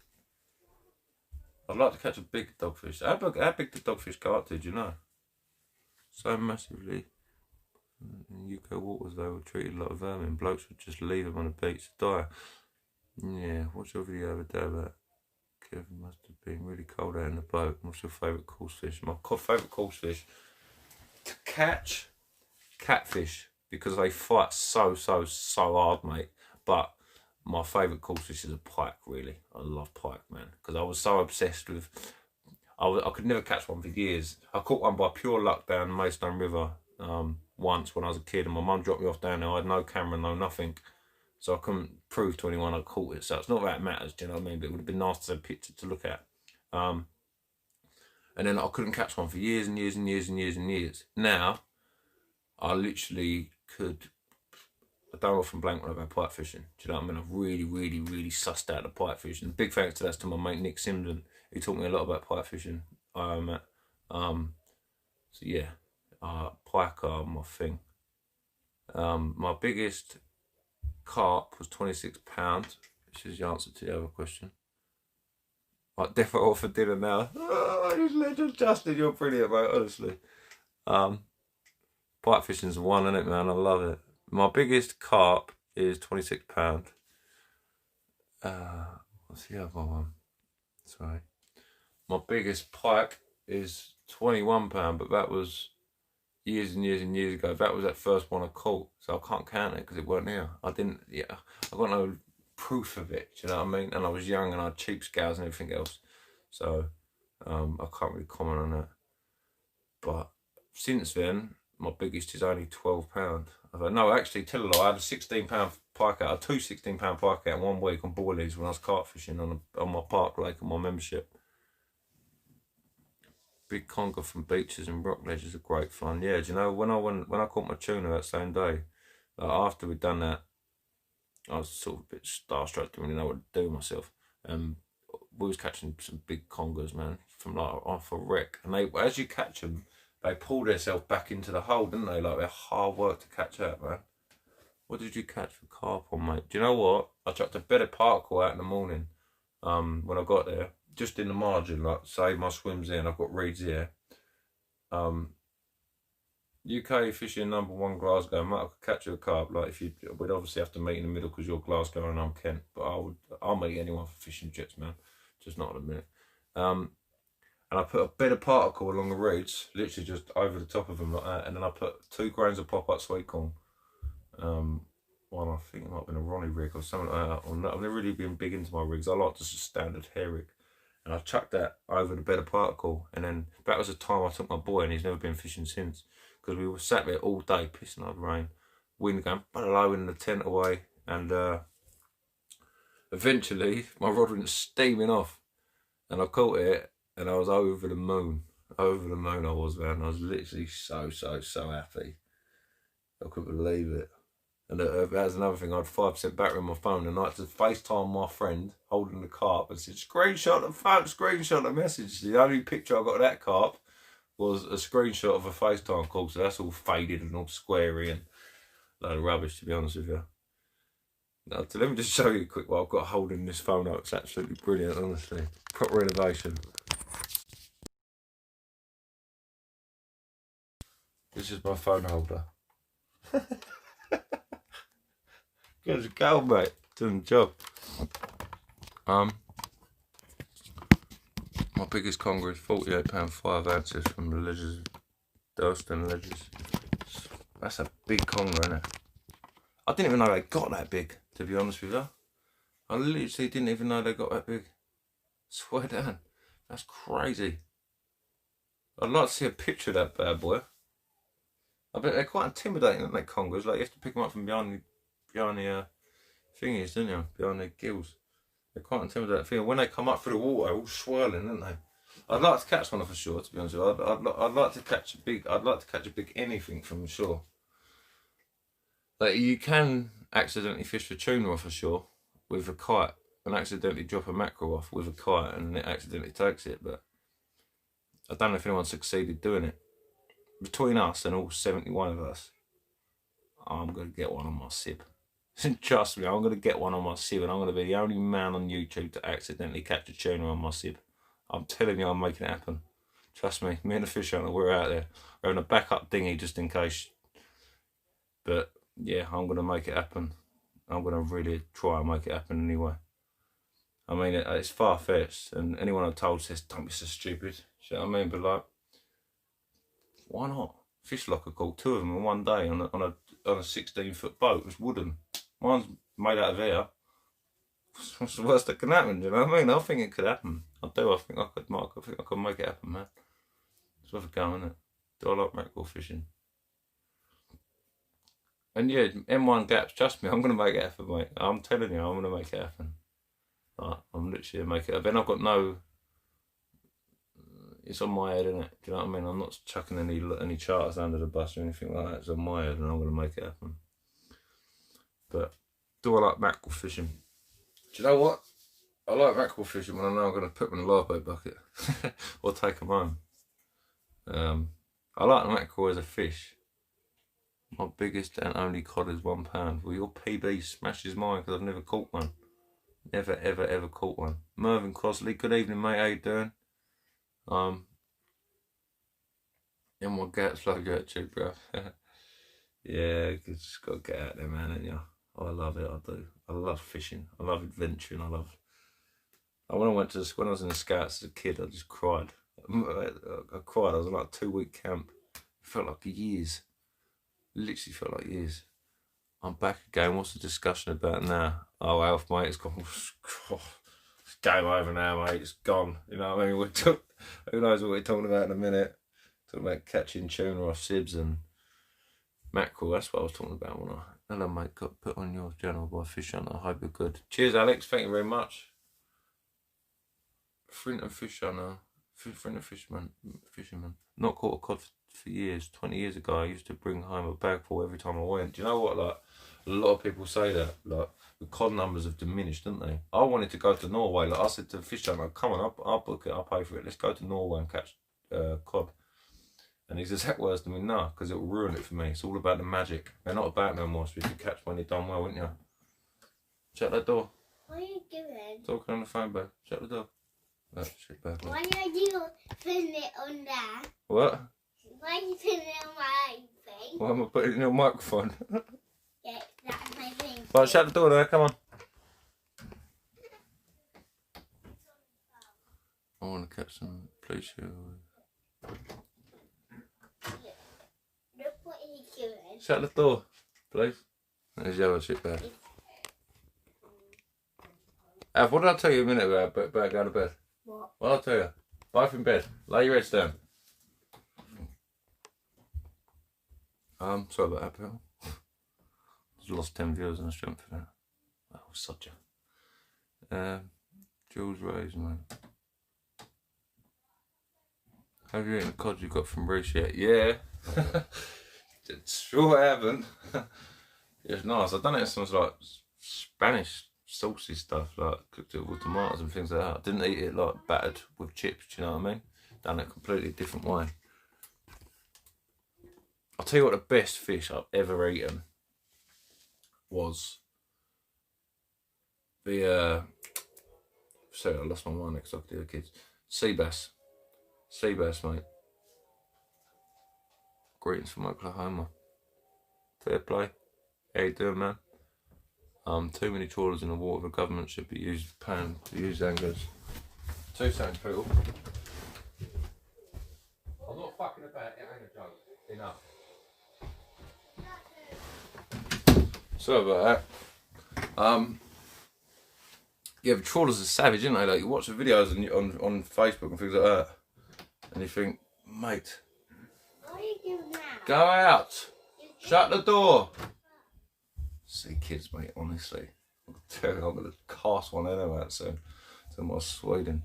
Speaker 1: I'd like to catch a big dogfish. How big did dogfish go up to, do you know? So massively. In UK waters, they were treated like vermin. Blokes would just leave them on the beach to die. Yeah, watch your video the other day about Kevin must have been really cold out in the boat. What's your favourite coarse fish? My favourite coarse fish to catch, catfish, because they fight so hard, mate. But my favourite coarse fish is a pike, really. I love pike, man, because I was so obsessed with. I could never catch one for years. I caught one by pure luck down Maidstone River once when I was a kid, and my mum dropped me off down there. I had no camera, no nothing, so I couldn't prove to anyone I caught it. So it's not that it matters, do you know what I mean? But it would have been nice to have a picture to look at. And then I couldn't catch one for years and years and years and years and years. Now, I literally could. I don't often blank when I go pike fishing. Do you know what I mean? I've really sussed out the pike fishing. Big thanks to my mate Nick Simden. He taught me a lot about pike fishing. So yeah, pike are my thing. My biggest carp was £26, which is the answer to the other question. Like definitely all for dinner now. Oh, you legend, Justin, you're brilliant, mate. Honestly, pike fishing's one, isn't it, man? I love it. My biggest carp is £26. What's the other one? Sorry. My biggest pike is £21, but that was years and years and years ago. That was that first one I caught, so I can't count it because it weren't here. I got no proof of it, do you know what I mean? And I was young and I had cheap scales and everything else, so I can't really comment on that. But since then, my biggest is only £12. I go, no, actually, tell a lie. I had a £16 pike out, two £16 pike out in 1 week on boilies when I was carp fishing on my park lake and my membership. Big conger from beaches and rock ledges are great fun. Yeah, do you know, when I caught my tuna that same day, after we'd done that, I was sort of a bit starstruck, didn't really know what to do with myself. We was catching some big congers, man, from like off a wreck. And they, as you catch them, they pull themselves back into the hole, didn't they? Like, they're hard work to catch out, man. What did you catch for carp on, mate? Do you know what? I chucked a bit of particle out in the morning when I got there. Just in the margin, like, say my swim's in, I've got reeds here. UK fishing #1 Glasgow, mate, I could catch you a carp. Like, we'd obviously have to meet in the middle because you're Glasgow and I'm Kent. But I'll meet anyone for fishing jets, man. Just not in a minute. And I put a bit of particle along the reeds, literally just over the top of them like that. And then I put 2 grains of pop-up sweet corn. One, I think it might have been a Ronnie rig or something like that. I've never really been big into my rigs. I like just a standard hair rig. And I chucked that over the bed of particle. And then that was the time I took my boy, and he's never been fishing since. Because we were sat there all day, pissing out the rain. Wind going low in the tent away. And eventually, my rod went steaming off. And I caught it, and I was over the moon. Over the moon I was, man. I was literally so happy. I couldn't believe it. And that was another thing. I had 5% battery on my phone, and I had to FaceTime my friend holding the carp and said, screenshot the phone, screenshot the message. The only picture I got of that carp was a screenshot of a FaceTime call, so that's all faded and all squarey and a load of rubbish, to be honest with you. Now, let me just show you quick what I've got holding this phone up. It's absolutely brilliant, honestly. Proper innovation. This is my phone holder. Good as a go, mate. Doing the job. My biggest conger is £48 5 ounces from the Ledges, Dalston Ledges. That's a big conger, isn't it? I didn't even know they got that big, to be honest with you. I literally didn't even know they got that big. Swear down. That's crazy. I'd like to see a picture of that bad boy. I bet they're quite intimidating, aren't they, congers? Like, you have to pick them up from behind the thingies, don't you? Behind the gills. They're quite intimidating. When they come up through the water, all swirling, aren't they? I'd like to catch one off the shore, to be honest with you. I'd like to catch a big anything from the shore. Like, you can accidentally fish for tuna off the shore with a kite and accidentally drop a mackerel off with a kite and it accidentally takes it, but I don't know if anyone succeeded doing it. Between us and all 71 of us, I'm going to get one on my sib. Trust me, I'm going to get one on my sib, and I'm going to be the only man on YouTube to accidentally catch a tuna on my sib. I'm telling you, I'm making it happen. Trust me, me and the fish hunter, we're out there. We're having a backup dinghy just in case. But yeah, I'm going to make it happen. I'm going to really try and make it happen anyway. I mean, it's far-fetched, and anyone I've told says, don't be so stupid. You know what I mean? But like, why not? Fish locker caught 2 of them in 1 day on a 16-foot boat. It was wooden. Mine's made out of air. What's the worst that can happen? Do you know what I mean? I think it could happen. I do. I think I could make it happen, man. It's worth a go, isn't it? Do I like mackerel fishing? And yeah, M1 gaps. Trust me, I'm gonna make it happen, mate. I'm telling you, I'm gonna make it happen. I'm literally gonna make it happen. Then I've got no. It's on my head, isn't it? Do you know what I mean? I'm not chucking any charters under the bus or anything like that. It's on my head, and I'm going to make it happen. But do I like mackerel fishing? Do you know what? I like mackerel fishing when I know I'm going to put them in a live bait bucket or take them home. I like mackerel as a fish. My biggest and only cod is £1. Well, your PB smashes mine because I've never caught one. Never, ever caught one. Mervyn Crosley, good evening, mate. How you doing? In my guts, like that too, bro. Yeah, you just got to get out there, man, ain't you? I love it, I do. I love fishing. I love adventuring. When I was in the Scouts as a kid, I just cried. I cried. I was in like a 2-week camp. It felt like years. Literally felt like years. I'm back again. What's the discussion about now? Oh, Alf, mate, it's gone. It's game over now, mate. It's gone. You know what I mean? Who knows what we're talking about in a minute? Talking about catching tuna off sibs and Mackerel, that's what I was talking about, when I... Hello, mate, got put on your channel by Fish Hunter. I hope you're good. Cheers, Alex. Thank you very much. Frinton Fish Hunter. Frinton Fisherman. Not caught a cod for years. 20 years ago, I used to bring home a bag full every time I went. Do you know what? Like, a lot of people say that. Like, the cod numbers have diminished, didn't they? I wanted to go to Norway. Like, I said to the Fish Hunter, come on, I'll book it. I'll pay for it. Let's go to Norway and catch cod. And his exact words to me, no, because it will ruin it for me. It's all about the magic. They're not about no more, so you can catch when you're done well, wouldn't you? Shut that door.
Speaker 2: What are you doing?
Speaker 1: Talking on the phone, babe. Shut the door. Oh, shit, babe.
Speaker 2: Why are you putting it on there?
Speaker 1: What?
Speaker 2: Why are you putting it on my thing?
Speaker 1: Why am I putting it in your microphone?
Speaker 2: Yeah, that's my thing.
Speaker 1: Right, shut the door there, come on. I want to catch some police here.
Speaker 2: Look what he's doing.
Speaker 1: Shut the door, please. There's your shit back. What did I tell you a minute ago about going to bed?
Speaker 2: What?
Speaker 1: What did I tell you? Both in bed. Lay your heads down. Sorry about that, Bill. Just lost 10 viewers on the stream for that. Oh, such a. Jules Rose, man. Have you eaten the cod you got from Reese yet? Yeah. Sure I haven't. It's nice. I've done it in some like Spanish saucy stuff, like cooked it with tomatoes and things like that. I didn't eat it like battered with chips, do you know what I mean? Done it a completely different way. I'll tell you what, the best fish I've ever eaten was the sorry, I lost my mind next to the kids. Sea bass. Sea bass, mate. Greetings from Oklahoma. Fair play. How you doing, man? Too many trawlers in the water. The government should be paying to use anglers. 2 seconds, people. I'm not fucking about it, ain't a joke. Enough. Sorry about that. Yeah, the trawlers are savage, aren't they? Like, you watch the videos on Facebook and things like that, and you think, mate,
Speaker 2: What are you doing now?
Speaker 1: go out. Shut the door. See, kids, mate, honestly. I'm going to cast one anyway out soon. To my Sweden.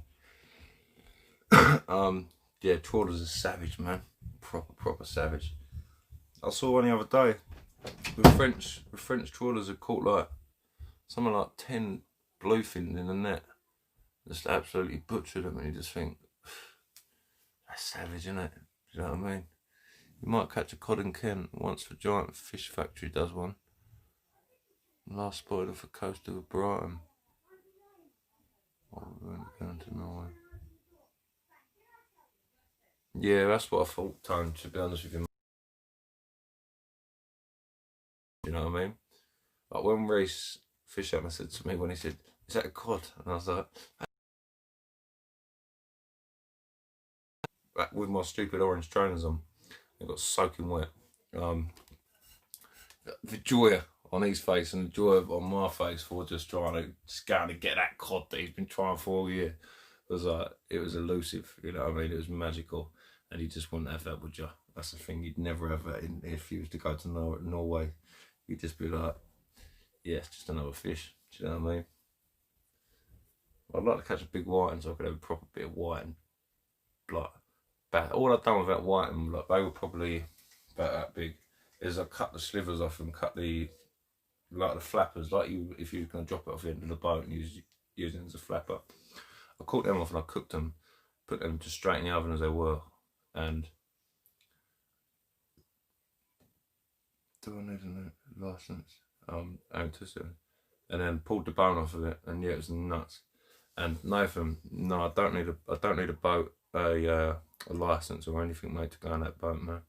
Speaker 1: Yeah, trawlers are savage, man. Proper savage. I saw one the other day. The French trawlers have caught like something like 10 bluefin in the net. Just absolutely butchered them, and you just think, that's savage, isn't it? Do you know what I mean? You might catch a cod in Kent once the Giant Fish Factory does one. Last spotted off the coast of Brighton. Oh, we're going to Norway. Yeah, that's what I thought, Tone, to be honest with you. You know what I mean? Like when Reese Fish Hunter said to me, when he said, is that a cod? And I was like with my stupid orange trainers on, it got soaking wet. The joy on his face and the joy on my face for just going to get that cod that he's been trying for all year was like, it was elusive, you know what I mean? It was magical, and you just wouldn't have that, would you? That's the thing, you'd never have that if you was to go to Norway. You'd just be like, yeah, it's just another fish, do you know what I mean? I'd like to catch a big whiting so I could have a proper bit of whiting. Like, all I've done with that whiting, like, they were probably about that big, is I cut the slivers off and cut the flappers, like if you were going to drop it off the end of the boat and use it as a flapper. I caught them off and I cooked them, put them just straight in the oven as they were, and do I need a license? And then pulled the bone off of it, and yeah, it was nuts. And Nathan, no, I don't need a boat, a license or anything, mate, to go on that boat, man.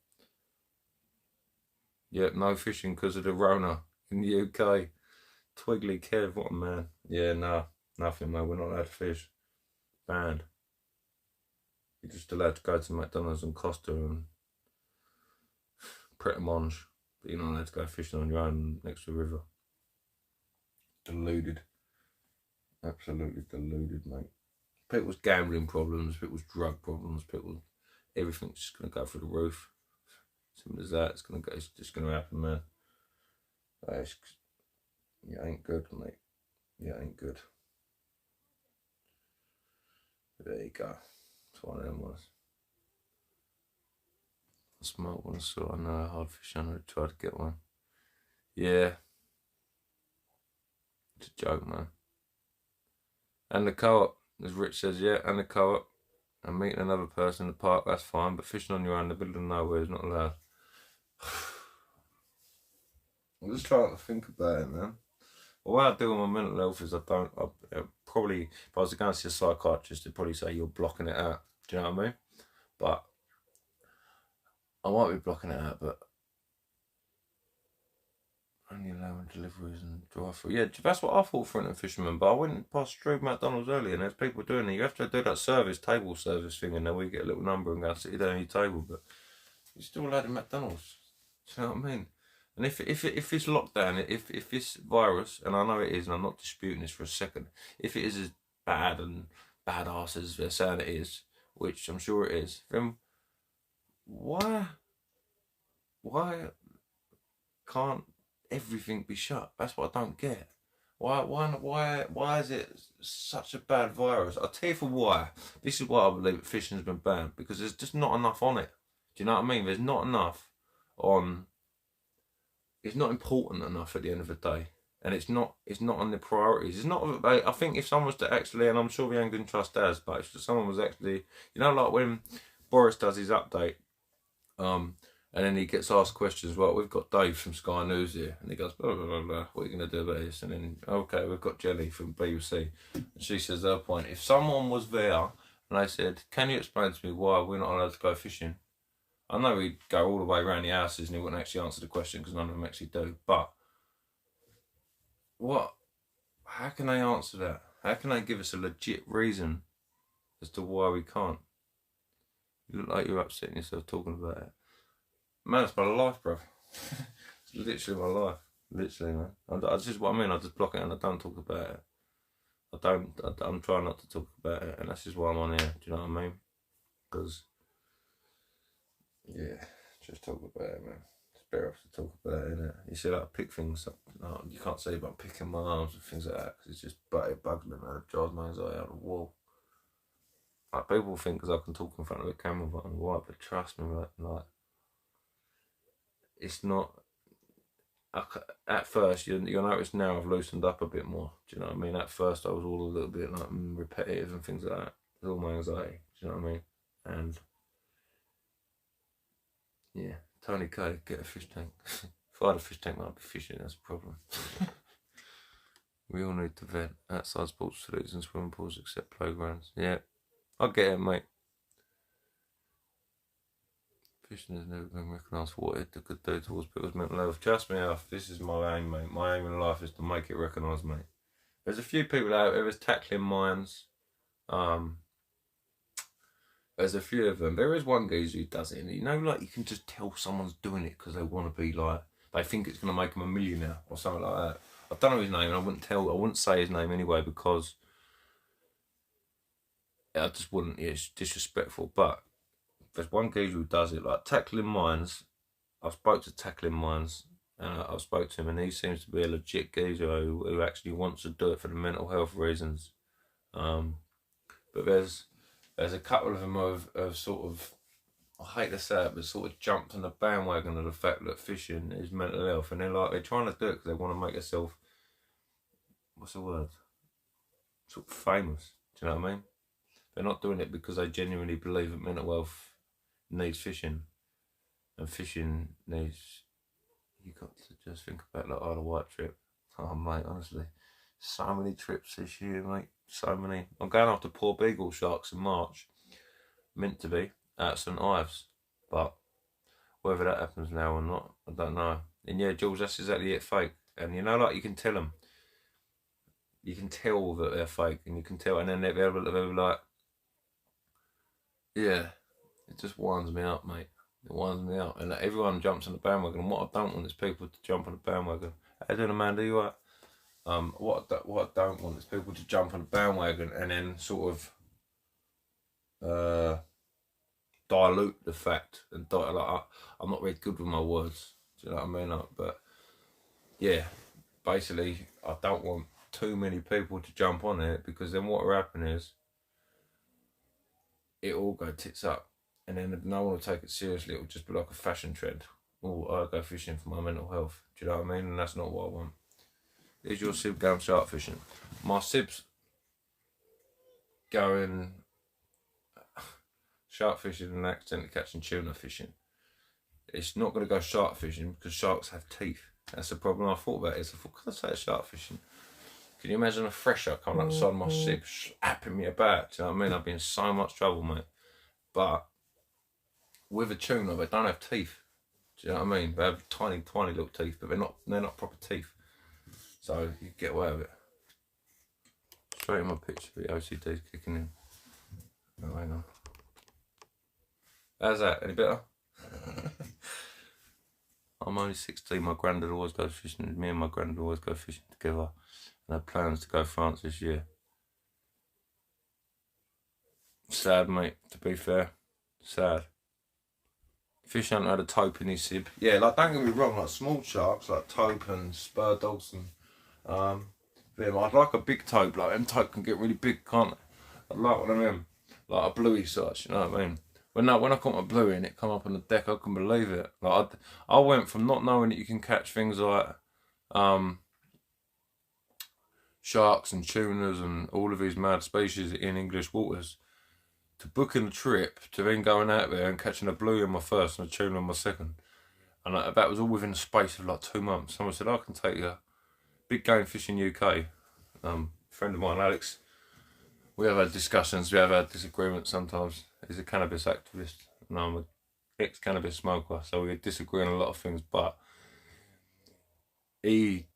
Speaker 1: Yeah, no fishing because of the Rona in the UK. Twiggly Kev, what a man. Yeah, no, nothing, mate. We're not allowed to fish. Banned. You're just allowed to go to McDonald's and Costa and Pret a Manger, but you're not allowed to go fishing on your own next to a river. Deluded. Absolutely deluded, mate. People's gambling problems, people's drug problems, everything's just going to go through the roof. Simple as that. It's just gonna happen, man. You ain't good, mate. You ain't good. There you go. It's one of them ones. I smoked one, so I know a hard fish hunter. I tried to get one. Yeah. It's a joke, man. And the co-op, as Rich says, yeah, and the co-op. And meeting another person in the park, that's fine, but fishing on your own in the middle of nowhere is not allowed. I'm just trying to think about it, man. The way I deal with my mental health is probably, if I was going to see a psychiatrist, they'd probably say you're blocking it out. Do you know what I mean? But I might be blocking it out, but only allowing deliveries and drive-through. Yeah, that's what I thought for a fisherman, but I went past through McDonald's earlier and there's people doing it. You have to do that table service thing, and then we get a little number and go and sit down at your table, but you're still allowed in McDonald's. Do you know what I mean? And if it's lockdown, if this virus, and I know it is, and I'm not disputing this for a second, if it is as bad and badass as they're saying it is, which I'm sure it is, then why can't everything be shut? That's what I don't get. Why is it such a bad virus? I'll tell you for why. This is why I believe fishing has been banned, because there's just not enough on it. Do you know what I mean? There's not enough on. It's not important enough at the end of the day, and it's not on the priorities. It's not. I think if someone was to actually, and I'm sure the Anglican Trust has, but if someone was actually, like when Boris does his update, and then he gets asked questions. Well, we've got Dave from Sky News here, and he goes, blah blah blah blah. What are you going to do about this? And then, okay, we've got Jelly from BBC, and she says her point. If someone was there and they said, "Can you explain to me why we're not allowed to go fishing?" I know he'd go all the way around the houses and he wouldn't actually answer the question because none of them actually do. But how can they answer that? How can they give us a legit reason as to why we can't? You look like you're upsetting yourself talking about it. Man, it's my life, bro. It's literally my life. Literally, man. That's just what I mean. I just block it and I don't talk about it. I'm trying not to talk about it, and that's just why I'm on here. Do you know what I mean? Because, yeah, just talk about it, man. It's better off to talk about it, innit? You see, like, pick things up. Oh, you can't say about picking my arms and things like that, because it's just, it bugs me, man. It drives my anxiety out of the wall. Like, people think because I can talk in front of a camera, but I'm white, but trust me, like, it's not. At first, you'll notice now I've loosened up a bit more. Do you know what I mean? At first, I was all a little bit like repetitive and things like that. It's all my anxiety. Do you know what I mean? And yeah, Tony K, get a fish tank. If I had a fish tank, I'd be fishing. That's a problem. We all need to vent outside sports facilities and swimming pools, except playgrounds. Yeah, I get it, mate. Fishing has never been recognised for what it could do towards people's mental health. Trust me, this is my aim, mate. My aim in life is to make it recognised, mate. There's a few people out there. There's Tackling Minds. There's a few of them. There is one geezer who does it. And like, you can just tell someone's doing it because they want to be like, they think it's going to make them a millionaire or something like that. I don't know his name, and I wouldn't say his name anyway because I just wouldn't. It's disrespectful, but there's one geezer who does it, like Tackling Minds. I spoke to Tackling Minds, and I spoke to him, and he seems to be a legit geezer who actually wants to do it for the mental health reasons. But there's a couple of them have sort of, I hate to say it, but sort of jumped on the bandwagon of the fact that fishing is mental health, and they're trying to do it because they want to make themselves, what's the word? Sort of famous. Do you know what I mean? They're not doing it because they genuinely believe that mental health needs fishing, and fishing needs. You got to just think about that Isle of Wight trip. Oh mate, honestly, so many trips this year, mate. So many. I'm going after poor beagle sharks in March. Meant to be at St Ives, but whether that happens now or not, I don't know. And yeah, Jules, that's exactly it. Fake, and like you can tell them. You can tell that they're fake, and you can tell, and then they're like, yeah. It just winds me up, mate. It winds me up. And everyone jumps on the bandwagon. And what I don't want is people to jump on the bandwagon. How you doing, Amanda? You right? What I don't want is people to jump on the bandwagon and then sort of dilute the fact and I'm not very good with my words. Do you know what I mean? Like, but yeah, basically, I don't want too many people to jump on it, because then what will happen is it all go tits up, and then no one will take it seriously. It will just be like a fashion trend. Oh, I go fishing for my mental health. Do you know what I mean? And that's not what I want. Is your sib going shark fishing? My sib's going shark fishing and accidentally catching tuna fishing. It's not going to go shark fishing because sharks have teeth. That's the problem. I thought about it. I thought, can I say shark fishing? Can you imagine a fresher coming up the side of my sib, slapping me about? Do you know what I mean? I'd be in so much trouble, mate. But with a tuna, they don't have teeth. Do you know what I mean? They have tiny, tiny little teeth, but they're not proper teeth. So you get away with it. Straight in my picture, the OCD's kicking in. Oh, hang on. How's that? Any better? I'm only 16. My granddad always goes fishing. Me and my granddad always go fishing together. And I have plans to go France this year. Sad, mate, to be fair. Sad. Fish hunter had a tope in his sib. Yeah, like, don't get me wrong, like small sharks, like tope and spur dogs and I'd like a big tope. Like, them tope can get really big, can't they? I'd like one of them, like a bluey size, you know what I mean? When I caught my bluey and it come up on the deck, I couldn't believe it. Like, I went from not knowing that you can catch things like sharks and tunas and all of these mad species in English waters, to booking a trip, to then going out there and catching a bluey on my first and a tuna on my second. And that was all within the space of like 2 months. Someone said, I can take you big game fishing UK. Friend of mine, Alex, we have had discussions, we have had disagreements sometimes. He's a cannabis activist and I'm an ex-cannabis smoker, so we disagree on a lot of things, but he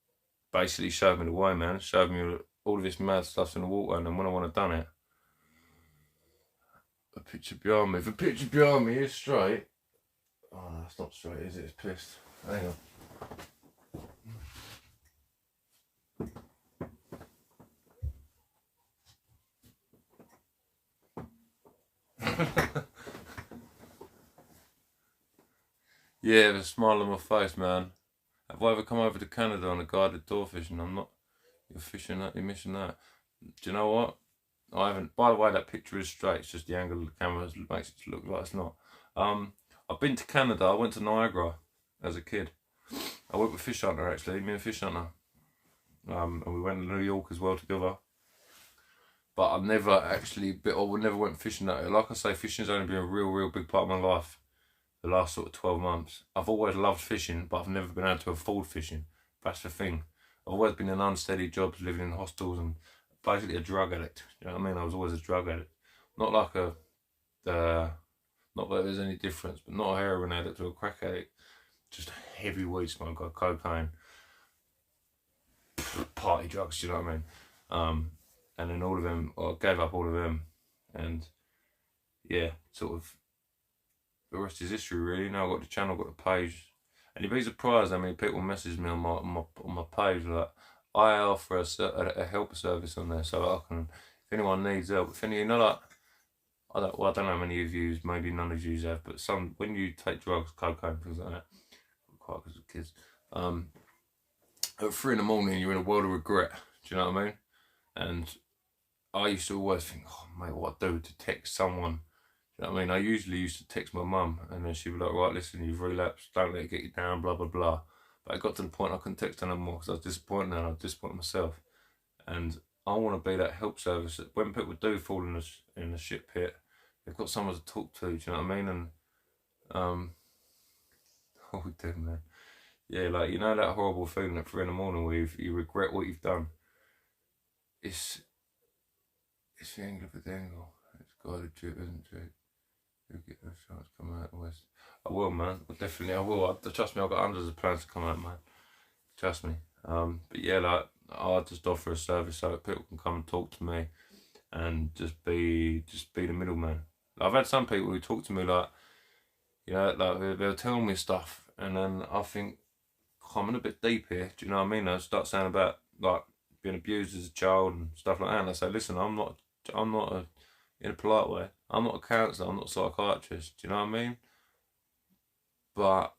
Speaker 1: basically showed me the way, man. Showed me all of this mad stuff in the water, and then when I want to done it, the picture behind me. If the picture behind me is straight, oh no, it's not straight, is it? It's pissed. Hang on. Yeah, the smile on my face, man. Have I ever come over to Canada on a guided door fishing? I'm not. You're fishing that, you're missing that. Do you know what? I haven't. By the way, that picture is straight. It's just the angle of the camera makes it look like it's not. I've been to Canada. I went to Niagara as a kid. I went with Fish Hunter, actually, me and Fish Hunter. And we went to New York as well together. But I've never actually, we never went fishing that. Like I say, fishing's only been a real big part of my life the last sort of 12 months. I've always loved fishing, but I've never been able to afford fishing. That's the thing. I've always been in unsteady jobs, living in hostels, and basically a drug addict. You know what I mean? I was always a drug addict. Not like not that there's any difference, but not a heroin addict or a crack addict. Just a heavy weed smoker, cocaine, party drugs, you know what I mean? And then all of them, I gave up all of them, and yeah, sort of, the rest is history really. Now I've got the channel, got the page, and you'd be surprised how many people message me on my page, like, I offer a help service on there, so I can, if anyone needs help, if any, you know, like, I don't know how many of you, maybe none of you have, but some, when you take drugs, cocaine, things like that, quite because of kids, at 3 in the morning you're in a world of regret, do you know what I mean? And I used to always think, oh mate, what I do to text someone, do you know what I mean? I usually used to text my mum, and then she'd be like, right, listen, you've relapsed, don't let it get you down, blah blah blah. But it got to the point I couldn't text her no more because I was disappointed, and I was disappointed myself. And I want to be that help service that when people do fall in the shit pit, they've got someone to talk to, do you know what I mean? And oh damn, man. Yeah, like, you know that horrible feeling at 3 in the morning where you regret what you've done. It's the angle of the dangle. It's guided trip, isn't it? You'll get those shots come out west. I will, man. Definitely I will. Trust me, I've got hundreds of plans to come out, man. Trust me. But yeah, like, I just offer a service so that people can come and talk to me and just be the middleman. I've had some people who talk to me like, you know, like they'll tell me stuff, and then I think, oh, I'm in a bit deep here. Do you know what I mean? I start saying about like being abused as a child and stuff like that, and I say, listen, I'm not in a polite way. I'm not a counsellor, I'm not a psychiatrist, do you know what I mean? But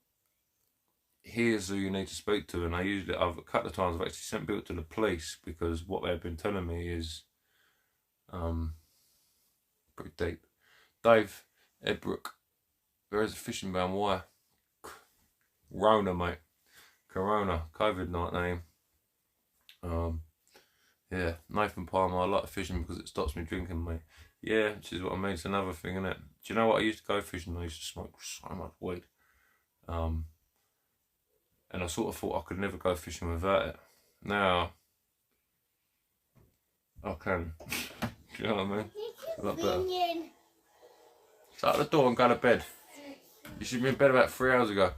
Speaker 1: here's who you need to speak to, and I've a couple of times I've actually sent people to the police because what they've been telling me is pretty deep. Dave Edbrook, there is a fishing ban. Why? Rona, mate. Corona, COVID-19. Yeah, Nathan Palmer, I like fishing because it stops me drinking, mate. Yeah, which is what I mean. It's another thing, isn't it? Do you know what? I used to go fishing. I used to smoke so much weed. And I sort of thought I could never go fishing without it. Now, I can. Do you know what I mean? A lot better. Shut the door and go to bed. You should be in bed about 3 hours ago.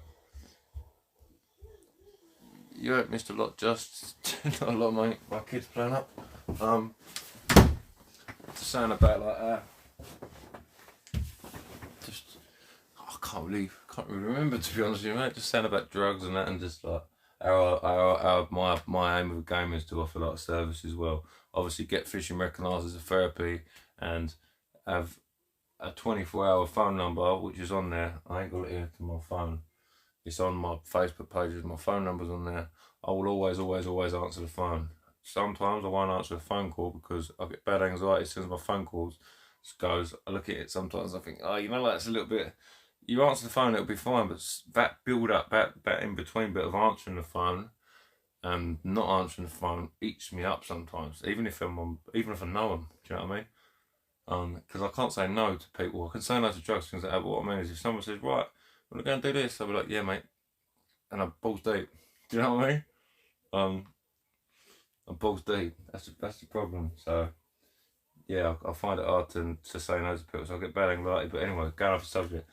Speaker 1: You ain't missed a lot, just not a lot, mate. My kids playing up. To sound about like that. Just, I can't really remember, to be honest with you, mate. Just saying about drugs and that, and just like my aim of the game is to offer a lot of service as well. Obviously, get fishing recognised as a therapy, and have a 24-hour phone number which is on there. I ain't got it here to my phone. It's on my Facebook pages. My phone number's on there. I will always answer the phone. Sometimes I won't answer a phone call because I get bad anxiety as soon as my phone calls goes. I look at it sometimes. I think, oh, you know, that's a little bit. You answer the phone, it'll be fine, but that build up, that in between bit of answering the phone and not answering the phone eats me up sometimes. Even if I know them. Do you know what I mean? Because I can't say no to people. I can say no to drugs, things like that. But what I mean is, if someone says, right, I'm going to do this, I'll be like, yeah, mate. And I'm balls deep. Do you know what I mean? I'm balls deep. That's the problem. So, yeah, I find it hard to say no to people. So I get bad anxiety. But anyway, going off the subject.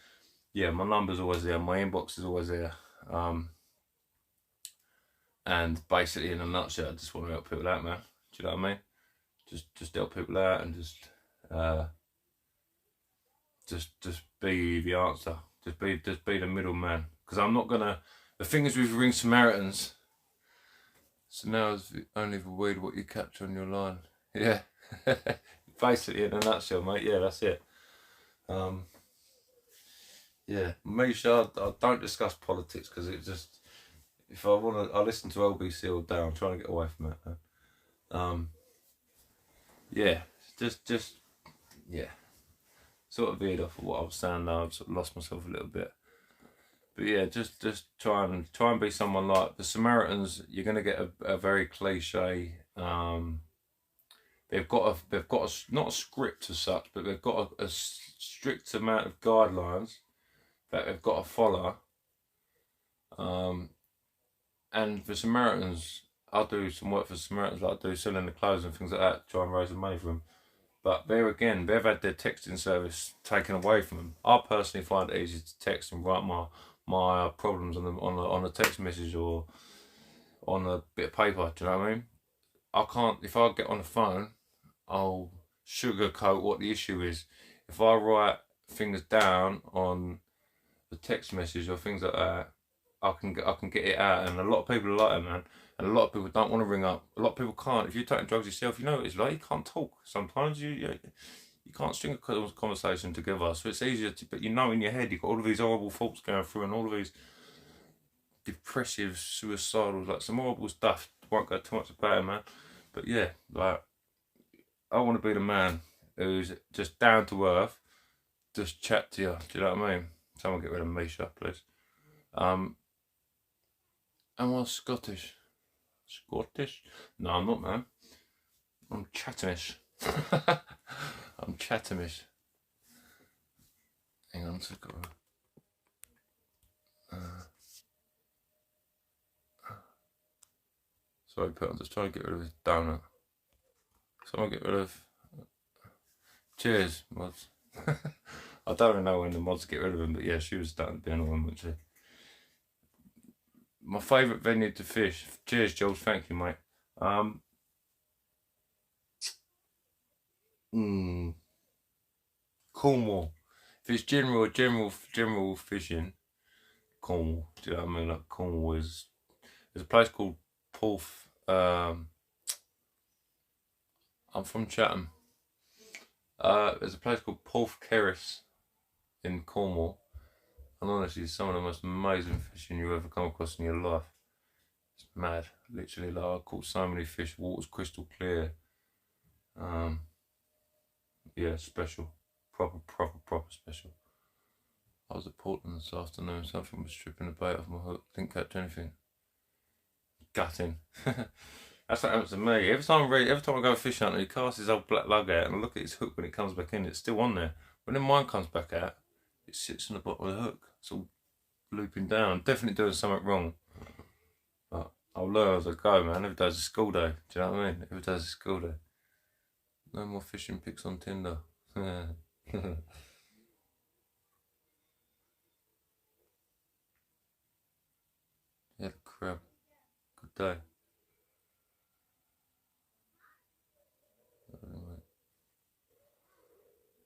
Speaker 1: Yeah, my number's always there. My inbox is always there. And basically, in a nutshell, I just want to help people out, man. Do you know what I mean? Just help people out and just be the answer. Just be the middleman. Because I'm not gonna. The thing is with Ring Samaritans. So now is only the weed what you catch on your line. Yeah. Basically, in a nutshell, mate. Yeah, that's it. Yeah. Make sure I don't discuss politics because it just. If I want to, I listen to LBC all day. I'm trying to get away from it, man. Yeah. Just yeah. Sort of veered off of what I was saying now. I've sort of lost myself a little bit. But yeah, just try and be someone like the Samaritans. You're gonna get a very cliche. They've got a not a script as such, but they've got a strict amount of guidelines that they've got to follow. And for Samaritans, I'll do some work for Samaritans, like I do selling the clothes and things like that, try and raise the money for them. But there again, they've had their texting service taken away from them. I personally find it easy to text and write my problems on a text message or on a bit of paper. Do you know what I mean? I can't. If I get on the phone, I'll sugarcoat what the issue is. If I write things down on the text message or things like that, I can get it out. And a lot of people are like that, man. And a lot of people don't want to ring up. A lot of people can't. If you're taking drugs yourself, you know what it's like. You can't talk. Sometimes you can't string a conversation together. So it's easier to, but you know in your head you've got all of these horrible thoughts going through and all of these depressive, suicidal, like some horrible stuff. Won't go too much about it, man. But yeah, like I want to be the man who's just down to earth, just chat to you. Do you know what I mean? Someone get rid of Misha, please. Am I Scottish? Scottish? No, I'm not, man. I'm Chathamish. I'm Chathamish. Hang on a second. Sorry, Pete, I'm just trying to get rid of this donut. Someone get rid of. Cheers, mods. I don't even know when the mods get rid of him, but yeah, she was starting to be annoying, wasn't she? My favourite venue to fish. Cheers, Jules. Thank you, mate. Cornwall. If it's general fishing, Cornwall. Do you know what I mean? Like Cornwall is. There's a place called Porth. I'm from Chatham. There's a place called Porth Cerris in Cornwall, and honestly, it's some of the most amazing fishing you ever come across in your life. It's mad, literally. Like, I caught so many fish. Water's crystal clear. Yeah, special, proper special. I was at Portland this afternoon. Something was stripping the bait off my hook. Didn't catch anything. Gutting. That's what happens to me. Every time I go fish hunting, he casts his old black lug out, and I look at his hook when it comes back in. It's still on there. When then mine comes back out, it sits on the bottom of the hook. It's all looping down. I'm definitely doing something wrong. But I'll learn as I go, man. Every day's a school day. Do you know what I mean? Every day's a school day. No more fishing pics on Tinder. Yeah, the crab. Good day.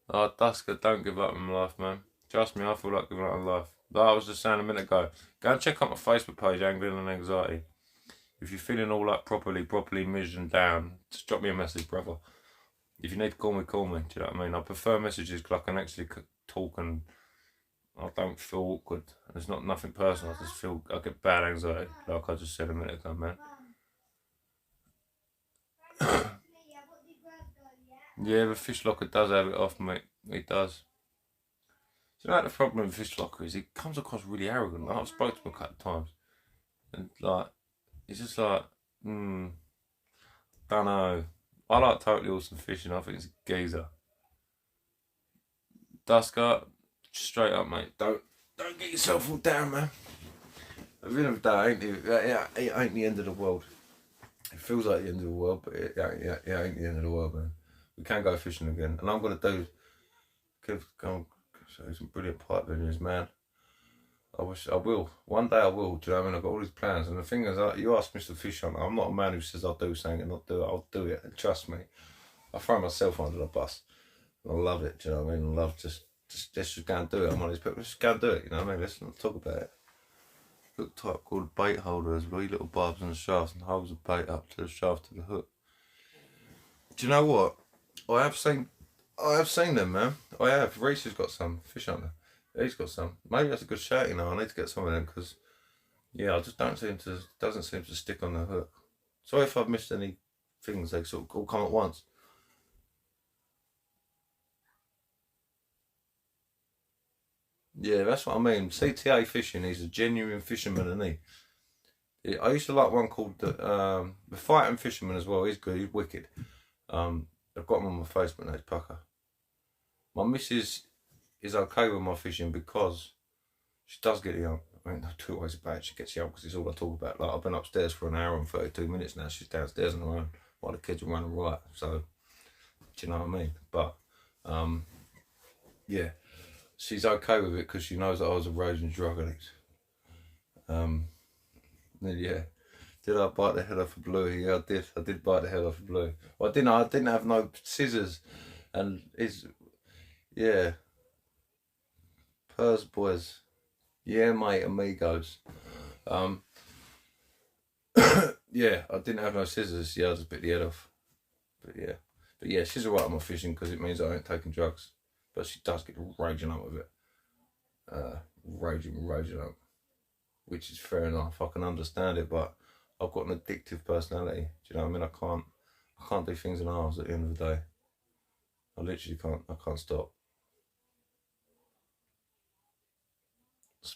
Speaker 1: Oh, Dusker, don't give up on life, man. Trust me, I feel like giving up on life. Like I was just saying a minute ago, go and check out my Facebook page, Angling and Anxiety. If you're feeling all like properly miserable and down, just drop me a message, brother. If you need to call me, call me. Do you know what I mean? I prefer messages because I can actually talk and I don't feel awkward. It's not nothing personal. I just feel I get bad anxiety, like I just said a minute ago, man. Yeah, the fish locker does have it off, mate. He does. So like the problem with fish locker is he comes across really arrogant. Like, I've spoken to him a couple of times, and like he's just like, don't know. I like Totally Awesome Fishing. I think he's a geezer. Dusker, straight up, mate. Don't get yourself all down, man. At the end of the day, it ain't the end of the world. It feels like the end of the world, but it ain't the end of the world, man. We can go fishing again, and I'm gonna do. Go show some brilliant pipe venues, man. I will. One day I will. Do you know what I mean? I've got all these plans, and the thing is, you ask Mr. Fish Hunter. I'm not a man who says I'll do something and not do it. I'll do it, and trust me, I throw myself under the bus. And I love it. Do you know what I mean? I love just go and do it. I'm one of these people. Just go and do it. You know what I mean? Let's not talk about it. Little type called bait holders, wee little barbs and shafts, and holds the bait up to the shaft of the hook. Do you know what? I have seen them, man. I have. Reese has got some. Fish Hunter. He's got some. Maybe that's a good shout, you know. I need to get some of them because, yeah, I just doesn't seem to stick on the hook. Sorry if I've missed any things. They sort of all come at once. Yeah, that's what I mean. CTA Fishing. He's a genuine fisherman, isn't he? I used to like one called the Fighting Fisherman as well. He's good. He's wicked. I've got him on my Facebook now. It's Pucker. My missus is okay with my fishing because she does get young. I mean, not two ways about it. She gets young because it's all I talk about. Like, I've been upstairs for an hour and 32 minutes now. She's downstairs on her own while the kids are running right. So, do you know what I mean? But, yeah, she's okay with it because she knows that I was a raging drug addict. Yeah. Did I bite the head off a Bluey? Yeah, I did. I did bite the head off a Bluey. Well, I didn't have no scissors, and yeah. Purrs boys. Yeah, mate, amigos. Yeah, I didn't have no scissors. Yeah, I just bit the head off. But yeah, she's alright on my fishing because it means I ain't taking drugs. But she does get raging up with it. Raging up. Which is fair enough. I can understand it, but I've got an addictive personality. Do you know what I mean? I can't do things in hours at the end of the day. I literally can't. I can't stop.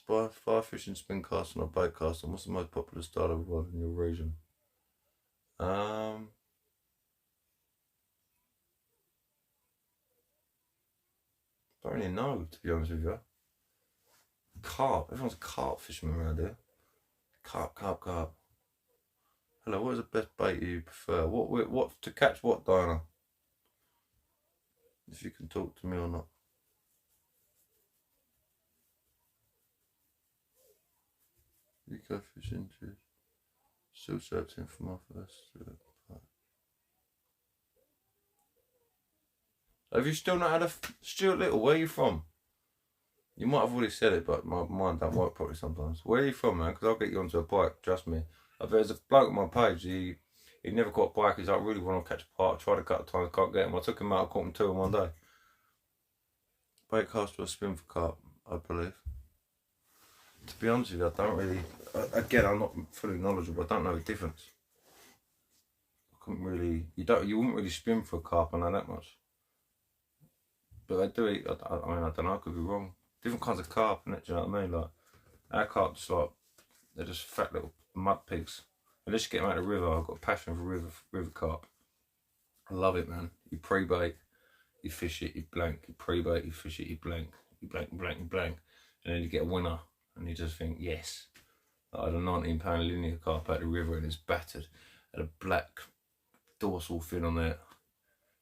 Speaker 1: Fire fishing, spin casting or bait casting. What's the most popular style of rod in your region? I don't really know, to be honest with you. Carp. Everyone's a carp fisherman around here. Carp. Hello, what is the best bait you prefer? What to catch what, Diana? If you can talk to me or not. You go fishing too. Still searching for my first bite. Have you still not had a Stuart Little? Where are you from? You might have already said it, but my mind don't work properly sometimes. Where are you from, man? Because I'll get you onto a bike, trust me. There's a bloke on my page, he never caught a pike. He's like, I really want to catch a pike. I tried a couple of times, can't get him. I took him out, I caught him 2 in one day. bait caster or spin for carp, I believe. To be honest with you, I don't really. Again, I'm not fully knowledgeable. I don't know the difference. I couldn't really. You wouldn't really spin for a carp. I know that much. But they do eat. I mean, I don't know. I could be wrong. Different kinds of carp, innit? Do you know what I mean? Like our carp's like they're just fat little mud pigs. Unless you get them out of the river, I've got a passion for river carp. I love it, man. You pre-bait, you fish it, you blank. You pre-bait, you fish it, you blank. You blank, blank, you blank, and then you get a winner, and you just think, yes. I had a 19-pound linear carp out of the river, and it's battered. Had a black dorsal fin on there.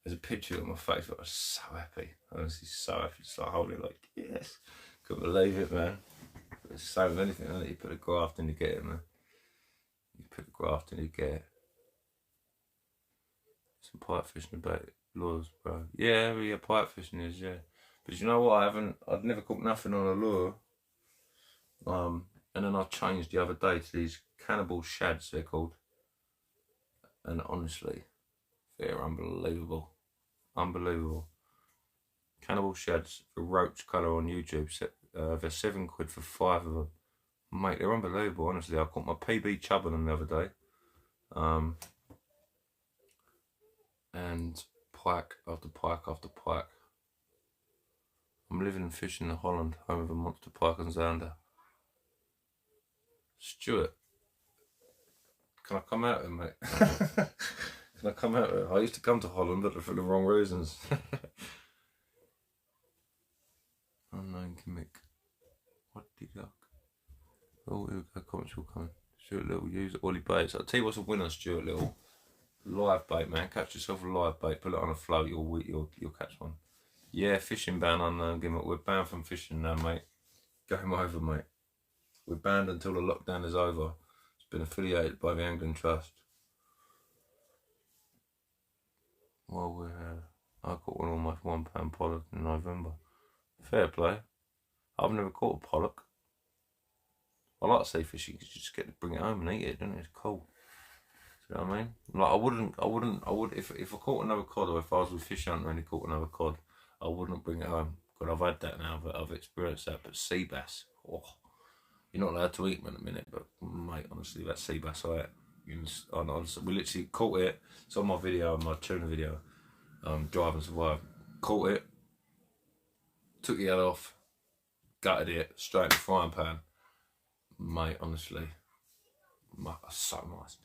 Speaker 1: There's a picture of my face, but I was so happy. Honestly, so happy. Just like holding it, like, yes. Couldn't believe it, man. It's the same with anything, isn't it? You put a graft in, you get it, man. You put a graft in, you get it. Some pipe fishing about lures, bro. Yeah, pipe fishing is, yeah. But you know what? I've never caught nothing on a lure. And then I changed the other day to these cannibal shads, they're called. And honestly, they're unbelievable. Unbelievable. Cannibal shads for roach colour on YouTube. They're £7 for 5 of them. Mate, they're unbelievable, honestly. I caught my PB chub on them the other day. And pike after pike after pike. I'm living and fishing in Holland, home of a monster pike and zander. Stuart, can I come out with it, mate? Can I come out with it? I used to come to Holland, but for the wrong reasons. Unknown gimmick. What did you? Oh, here we go. Comments will come. Stuart Little, use Ollie baits. I'll tell you what's a winner, Stuart Little. Live bait, man. Catch yourself a live bait. Put it on a float. You'll catch one. Yeah, fishing ban unknown gimmick. We're banned from fishing now, mate. Game over, mate. We're banned until the lockdown is over. It's been affiliated by the Angling Trust. Well, I caught one almost £1 pollock in November. Fair play. I've never caught a pollock. I like sea fishing because you just get to bring it home and eat it, don't you? It's cool. Do you know what I mean? Like I would if I caught another cod, or if I was with fish hunter and he caught another cod, I wouldn't bring it home. But I've had that now, I've experienced that. But sea bass, oh, you're not allowed to eat them in a minute, but mate, honestly, that sea bass we literally caught it. It's on my video, my tuna video, Drive and Survive. Caught it, took the head off, gutted it, straight in the frying pan. Mate, honestly, so nice.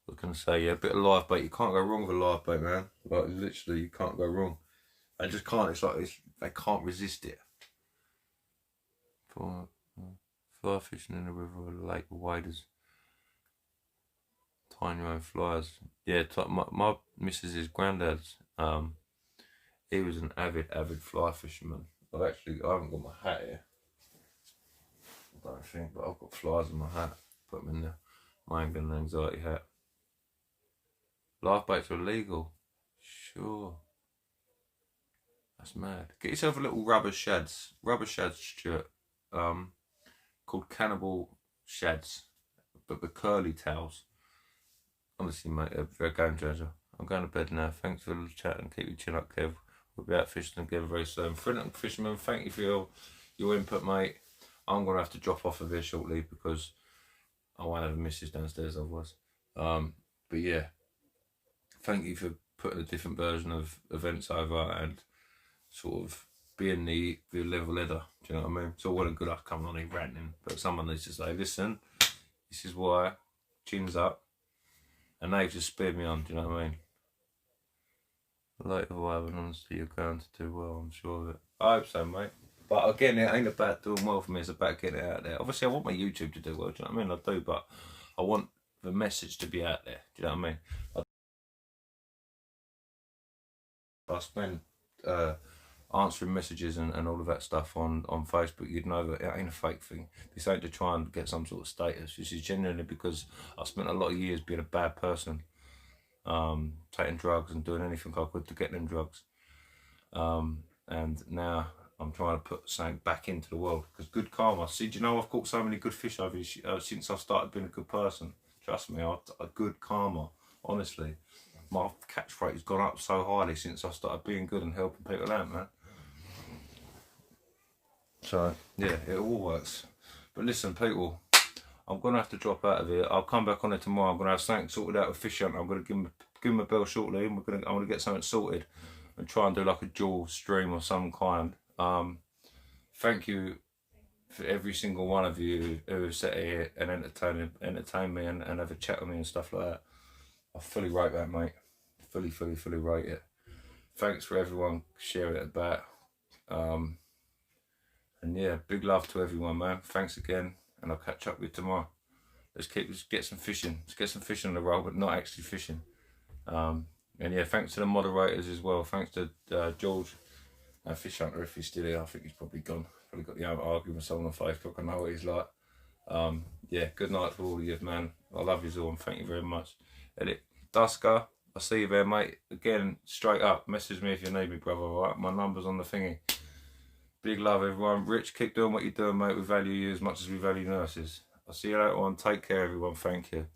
Speaker 1: What can I say? Yeah, a bit of live bait. You can't go wrong with a live bait, man. Like literally, you can't go wrong. They just can't. It's like they can't resist it. Fly fishing in the river or the lake with waders. Tying your own flies. Yeah, my missus's granddad's. He was an avid fly fisherman. I haven't got my hat here. I don't think, but I've got flies in my hat. Put them in there. My angling and anxiety hat. Live baits are illegal. Sure. That's mad. Get yourself a little rubber shads, Stuart. Called Cannibal Shads, but the curly tails. Honestly, mate, they're a game changer. I'm going to bed now. Thanks for the chat and keep your chin up, Kev. We'll be out fishing together very soon. Friend fisherman, thank you for your input, mate. I'm going to have to drop off of here shortly because I won't have a missus downstairs otherwise. But yeah, thank you for putting a different version of events over and sort of being the level header. Do you know what I mean? It's all well and good us coming on here ranting, but someone needs to say, listen, this is why, chin's up, and they've just speared me on. Do you know what I mean? Later, and honestly, you're going to do well, I'm sure of it. I hope so, mate. But again, it ain't about doing well for me, it's about getting it out there. Obviously, I want my YouTube to do well, do you know what I mean? I do, but I want the message to be out there, do you know what I mean? I spend answering messages and all of that stuff on Facebook. You'd know that it ain't a fake thing. This ain't to try and get some sort of status. This is genuinely because I spent a lot of years being a bad person, taking drugs and doing anything I could to get them drugs. And now I'm trying to put something back into the world because good karma. See, do you know I've caught so many good fish over since I started being a good person. Trust me, a good karma. Honestly, my catch rate has gone up so highly since I started being good and helping people out, man. So yeah, it all works. But listen, people, I'm gonna have to drop out of here. I'll come back on it tomorrow. I'm gonna have something sorted out with Fish Hunt. I'm gonna give him a bell shortly. I'm gonna get something sorted and try and do like a dual stream of some kind. Thank you for every single one of you who have sat here and entertain me and have a chat with me and stuff like that. I fully rate that, mate. Fully rate it. Thanks for everyone sharing it about. And yeah, big love to everyone, man. Thanks again, and I'll catch up with you tomorrow. Let's get some fishing. Let's get some fishing on the roll, but not actually fishing. And yeah, thanks to the moderators as well. Thanks to George and Fish Hunter if he's still here. I think he's probably gone. Probably got the argument with someone on Facebook. I know what he's like. Yeah, good night for all of you, man. I love you all and thank you very much. Edit Dusker, I'll see you there, mate. Again, straight up, message me if you need me, brother. All right, my number's on the thingy. Big love, everyone. Rich, keep doing what you're doing, mate. We value you as much as we value nurses. I'll see you later on. Take care, everyone. Thank you.